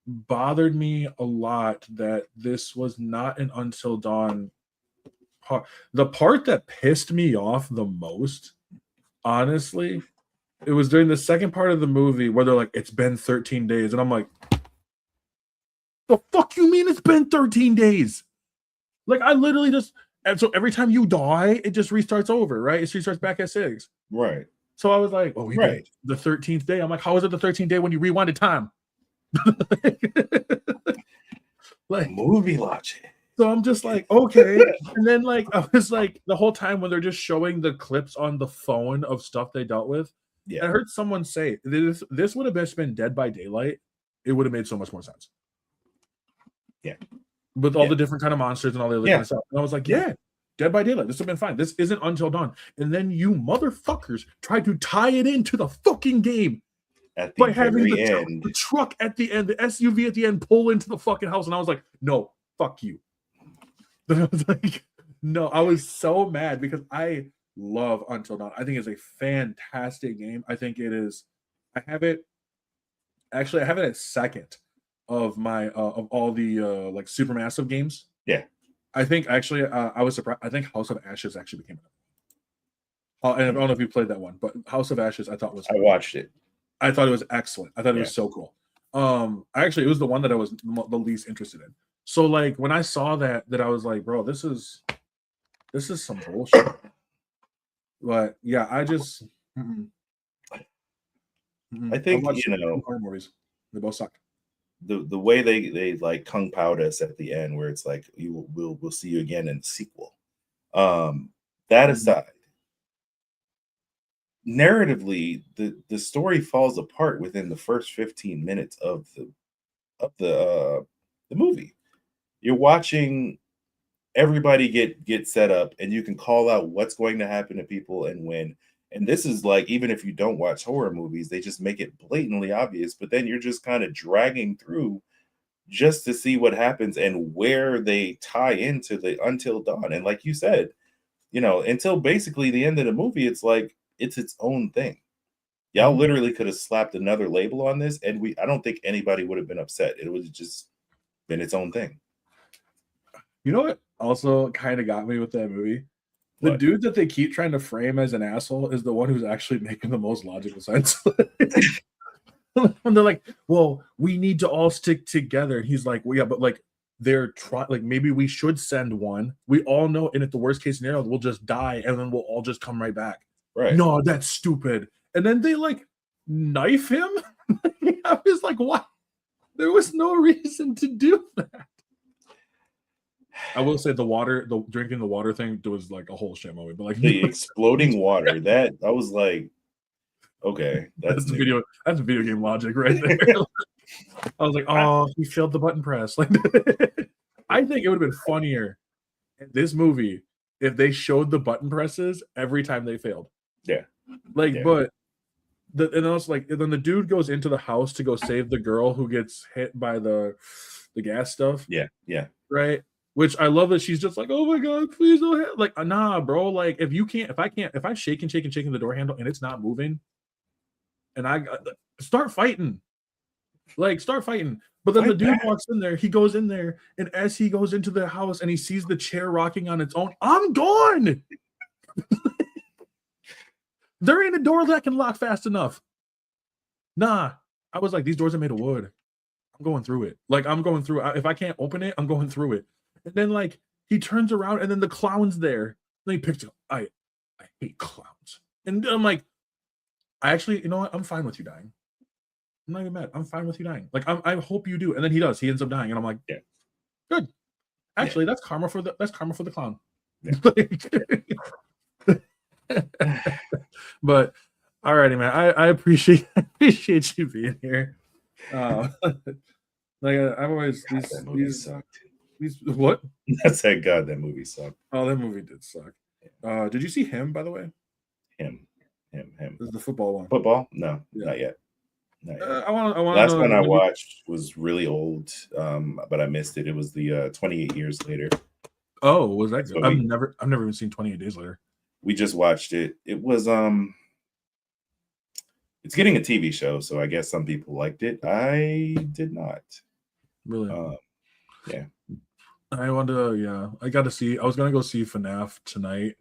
Speaker 3: bothered me a lot that this was not an Until Dawn part. The part that pissed me off the most, honestly, it was during the second part of the movie where they're like, "It's been 13 days," and I'm like, "The fuck you mean it's been 13 days?" Like I literally just, and so every time you die, it just restarts over, right? It restarts back at 6.
Speaker 1: Right,
Speaker 3: So I was like, "Oh, we've been
Speaker 1: right.
Speaker 3: the 13th day." I'm like, "How is it the 13th day when you rewinded time?" Like,
Speaker 1: Movie logic.
Speaker 3: so I'm just like, okay. And then like I was like the whole time when they're just showing the clips on the phone of stuff they dealt with,
Speaker 1: Yeah,
Speaker 3: and I heard someone say this would have just been Dead by Daylight. It would have made so much more sense
Speaker 1: yeah,
Speaker 3: with all
Speaker 1: yeah,
Speaker 3: the different kind of monsters and all the other kind
Speaker 1: yeah,
Speaker 3: of stuff. And I was like,
Speaker 1: yeah.
Speaker 3: yeah, Dead by Daylight. This would have been fine. This isn't Until Dawn. And then you motherfuckers tried to tie it into the fucking game
Speaker 1: At the
Speaker 3: by having
Speaker 1: very
Speaker 3: the
Speaker 1: end.
Speaker 3: truck at the end, the SUV at the end pull into the fucking house. And I was like, no, fuck you. But I was like, no, I was so mad because I love Until Dawn. I think it's a fantastic game. I think it is. I have it actually. I have it at second of my of all the like supermassive games.
Speaker 1: Yeah.
Speaker 3: I think actually I was surprised. I think House of Ashes actually became. And I don't know if you played that one, but House of Ashes I thought was.
Speaker 1: I watched it.
Speaker 3: I thought it was excellent. I thought it
Speaker 1: Yeah.
Speaker 3: was so cool. Actually, it was the one that I was the least interested in. So like when I saw that I was like, bro, this is some bullshit. But yeah, I just mm-mm,
Speaker 1: I
Speaker 3: I
Speaker 1: think,
Speaker 3: watched two horror movies. They both sucked.
Speaker 1: the way they like kung paoed us at the end where it's like we'll see you again in the sequel. That
Speaker 3: Mhm.
Speaker 1: aside, narratively, the story falls apart within the first 15 minutes of the movie. You're watching everybody get set up and you can call out what's going to happen to people and when. And this is like, even if you don't watch horror movies, they just make it blatantly obvious, but then you're just kind of dragging through just to see what happens and where they tie into the Until Dawn. And like you said, until basically the end of the movie, it's like it's its own thing. Y'all
Speaker 3: Mhm.
Speaker 1: literally could have slapped another label on this, and I don't think anybody would have been upset. It would have just been its own thing.
Speaker 3: You know what also kind of got me with that movie? The
Speaker 1: But
Speaker 3: dude that they keep trying to frame as an asshole is the one who's actually making the most logical sense. When they're like, "Well, we need to all stick together," and he's like, "Well, yeah, but like they're trying. Like maybe we should send one. We all know, and if the worst case scenario, we'll just die, and then we'll all just come right back."
Speaker 1: right.
Speaker 3: No, that's stupid. And then they like knife him. I was like, "What?" There was no reason to do that. I will say the drinking the water thing was like a whole shit movie, but like
Speaker 1: The exploding water, that I was like, okay, that's new.
Speaker 3: that's video game logic right there. I was like,
Speaker 1: I-
Speaker 3: oh, he failed the button press. Like, I think it would have been funnier in this movie if they showed the button presses every time they failed.
Speaker 1: yeah,
Speaker 3: Like,
Speaker 1: yeah,
Speaker 3: but and also like then the dude goes into the house to go save the girl who gets hit by the gas stuff,
Speaker 1: yeah, yeah.
Speaker 3: right? Which I love that she's just like, oh my god, please don't hit. Like, nah, bro. Like, if I shake and shake and shaking the door handle and it's not moving, and I start fighting. Like, start fighting. But then
Speaker 1: Fight
Speaker 3: the dude
Speaker 1: back.
Speaker 3: walks in there. He goes in there, and as he goes into the house and he sees the chair rocking on its own, I'm gone. There ain't a door that can lock fast enough. Nah. I was like, these doors are made of wood. I'm going through it. Like, I'm going through it. If I can't open it, I'm going through it. And then, like, he turns around, and then the clown's there. Then he picks it up. I hate clowns. And I'm like, I actually, you know what? I'm fine with you dying. I'm not even mad. I'm fine with you dying. Like, I hope you do. And then he does. He ends up dying. And I'm like,
Speaker 1: Yeah.
Speaker 3: Good. Actually, that's karma for the clown.
Speaker 1: Yeah.
Speaker 3: But alrighty, man. I appreciate you being here. Like I'm always
Speaker 1: God, that movie sucked.
Speaker 3: these what?
Speaker 1: That's that God. That movie sucked.
Speaker 3: Oh, that movie did suck. Did you see Him, by the way?
Speaker 1: Him.
Speaker 3: This is the football one.
Speaker 1: Football? No,
Speaker 3: Yeah.
Speaker 1: not yet. Not yet.
Speaker 3: I want to.
Speaker 1: Last one I watched was really old, but I missed it. It was the 28 Years Later.
Speaker 3: Oh, was that good?
Speaker 1: So
Speaker 3: I've never even seen 28 Days Later.
Speaker 1: We just watched it. It was it's getting a TV show, so I guess some people liked it. I did not.
Speaker 3: Really?
Speaker 1: Yeah.
Speaker 3: I want to. Yeah, I got to see. I was gonna go see FNAF tonight.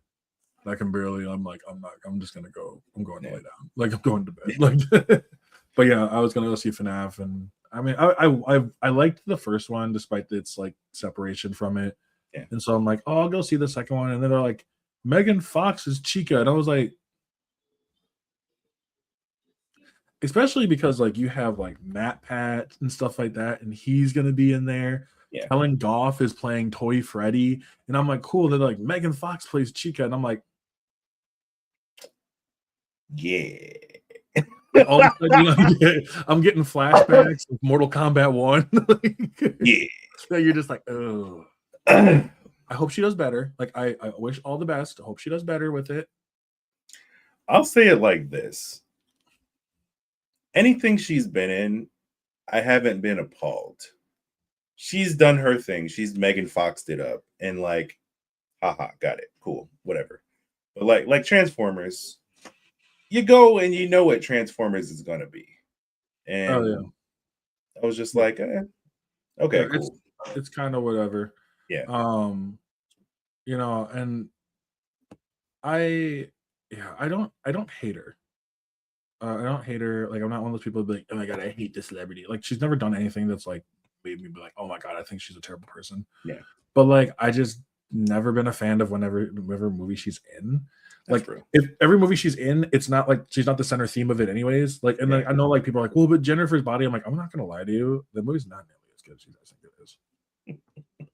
Speaker 3: I can barely. I'm like, I'm not. I'm just gonna go. I'm going to lay down. Like, I'm going to bed. Like, but yeah, I was gonna go see FNAF, and I mean, I liked the first one despite its like separation from it.
Speaker 1: Yeah.
Speaker 3: And so I'm like, oh, I'll go see the second one, and then they're like, Megan Fox is Chica, and I was like, especially because like you have like Matt Pat and stuff like that, and he's gonna be in there.
Speaker 1: Yeah.
Speaker 3: Helen Goff is playing Toy Freddy, and I'm like, cool. They're like, Megan Fox plays Chica, and I'm like,
Speaker 1: yeah.
Speaker 3: all of a sudden, I'm getting flashbacks of Mortal Kombat 1.
Speaker 1: Yeah.
Speaker 3: So you're just like, oh. I hope she does better. Like, I wish all the best. I hope she does better with it.
Speaker 1: I'll say it like this. Anything she's been in, I haven't been appalled. She's done her thing. She's Megan Foxed it up. And like, haha, got it. Cool. Whatever. But like Transformers, you go and you know what Transformers is gonna be. And I was just like, okay,
Speaker 3: Yeah,
Speaker 1: cool.
Speaker 3: It's kind of whatever.
Speaker 1: Yeah.
Speaker 3: You know, and I don't hate her. I don't hate her. Like, I'm not one of those people who be like, oh my god, I hate this celebrity. Like, she's never done anything that's like made me be like, oh my god, I think she's a terrible person.
Speaker 1: Yeah.
Speaker 3: But like, I just never been a fan of whatever movie she's in.
Speaker 1: That's
Speaker 3: like
Speaker 1: true.
Speaker 3: If every movie she's in, it's not like she's not the center theme of it anyways. Like, and like I know like people are like, well, but Jennifer's Body, I'm like, I'm not gonna lie to you, the movie's not nearly as good as you guys think it is.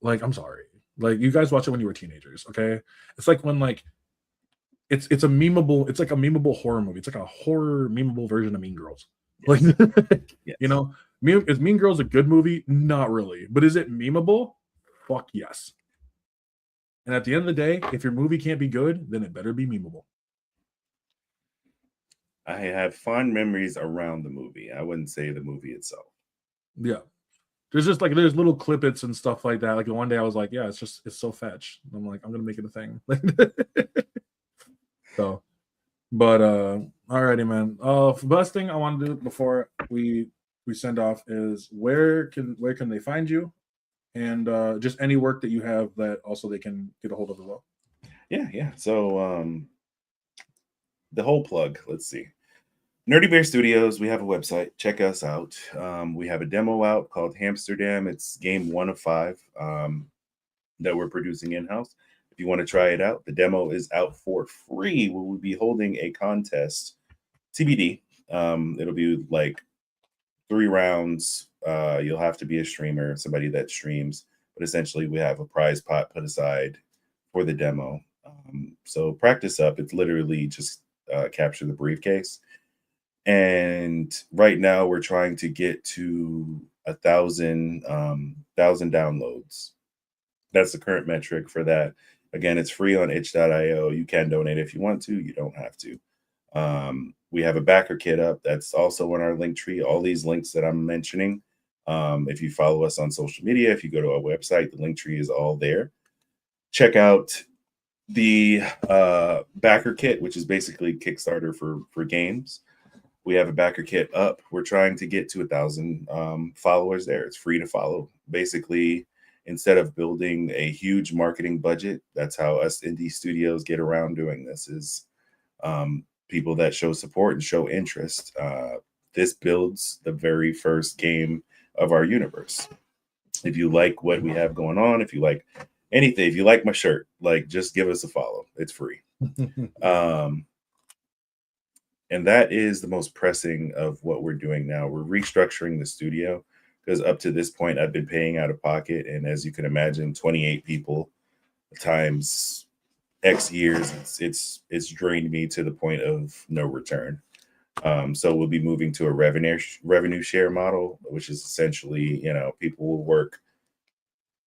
Speaker 3: Like, I'm sorry. Like, you guys watch it when you were teenagers, okay? It's like when like it's like a memeable horror movie. It's like a horror memeable version of Mean Girls. Like,
Speaker 1: Yes.
Speaker 3: You know, is Mean Girls a good movie? Not really. But is it memeable? Fuck yes. And at the end of the day, if your movie can't be good, then it better be memeable.
Speaker 1: I have fond memories around the movie. I wouldn't say the movie itself.
Speaker 3: Yeah. There's just like there's little clippets and stuff like that. Like one day I was like, yeah, it's so fetch. I'm like, I'm gonna make it a thing. So, but alrighty, man. The best thing I want to do before we send off is where can they find you, and just any work that you have that also they can get a hold of as well.
Speaker 1: Yeah. So the whole plug. Let's see. Nerdy Bear Studios, we have a website. Check us out. We have a demo out called Hamsterdam. It's game 1 of 5 that we're producing in-house. If you want to try it out, the demo is out for free. We will be holding a contest, TBD. It'll be like 3 rounds. You'll have to be a streamer, somebody that streams. But essentially, we have a prize pot put aside for the demo. So practice up. It's literally just capture the briefcase. And right now we're trying to get to 1,000 downloads. That's the current metric for that. Again, it's free on itch.io. You can donate if you want to. You don't have to. We have a backer kit up. That's also on our link tree. All these links that I'm mentioning. If you follow us on social media, if you go to our website, the link tree is all there. Check out the backer kit, which is basically Kickstarter for games. We have a backer kit up. We're trying to get to 1,000 followers there. It's free to follow. Basically, instead of building a huge marketing budget, that's how us indie studios get around doing this, is people that show support and show interest. This builds the very first game of our universe. If you like what we have going on, if you like anything, if you like my shirt, like, just give us a follow. It's free. And that is the most pressing of what we're doing now. We're restructuring the studio, because up to this point, I've been paying out of pocket. And as you can imagine, 28 people times X years, it's drained me to the point of no return. So we'll be moving to a revenue share model, which is essentially, people will work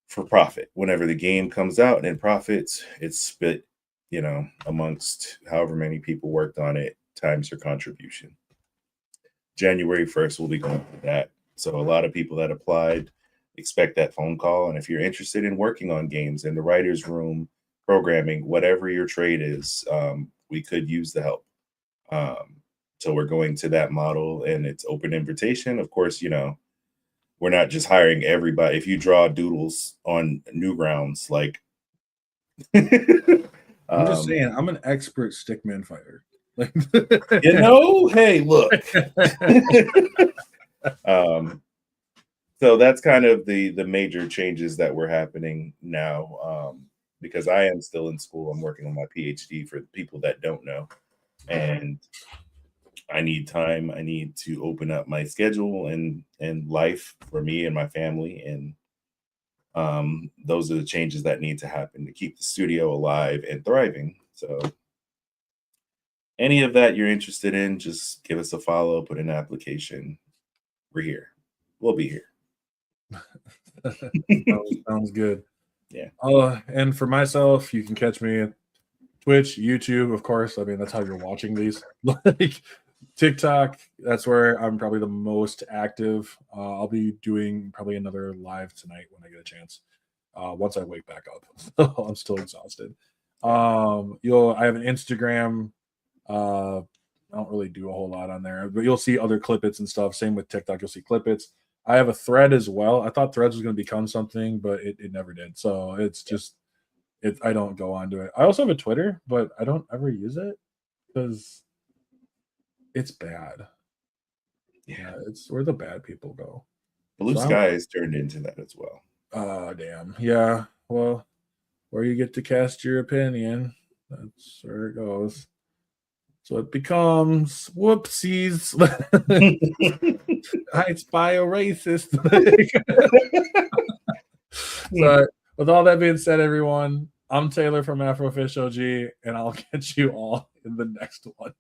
Speaker 1: for profit. Whenever the game comes out and profits, it's split, amongst however many people worked on it times your contribution. January 1st, we'll be going for that. So a lot of people that applied expect that phone call. And if you're interested in working on games in the writer's room, programming, whatever your trade is, we could use the help. So we're going to that model, and it's open invitation. Of course, we're not just hiring everybody. If you draw doodles on Newgrounds, like,
Speaker 3: I'm just saying, I'm an expert stickman fighter.
Speaker 1: Hey, look. So that's kind of the major changes that were happening now. Because I am still in school. I'm working on my PhD, for people that don't know. And I need time. I need to open up my schedule and life for me and my family. And those are the changes that need to happen to keep the studio alive and thriving. So any of that you're interested in, just give us a follow, put in an application. We're here. We'll be here.
Speaker 3: Sounds good.
Speaker 1: Yeah.
Speaker 3: And for myself, you can catch me at Twitch, YouTube, of course. I mean, that's how you're watching these. Like TikTok, that's where I'm probably the most active. I'll be doing probably another live tonight when I get a chance. Once I wake back up. I'm still exhausted. I have an Instagram. I don't really do a whole lot on there, but you'll see other clippets and stuff. Same with TikTok, you'll see clippets. I have a thread as well. I thought threads was going to become something, but it never did. So it's just I don't go onto it. I also have a Twitter, but I don't ever use it because it's bad. Yeah, it's where the bad people go.
Speaker 1: Blue Sky has turned into that as well.
Speaker 3: Oh, damn. Yeah. Well, where you get to cast your opinion, that's where it goes. So it becomes whoopsies. It's bio-racist. So with all that being said, everyone, I'm Taylor from Afro Fish OG, and I'll catch you all in the next one.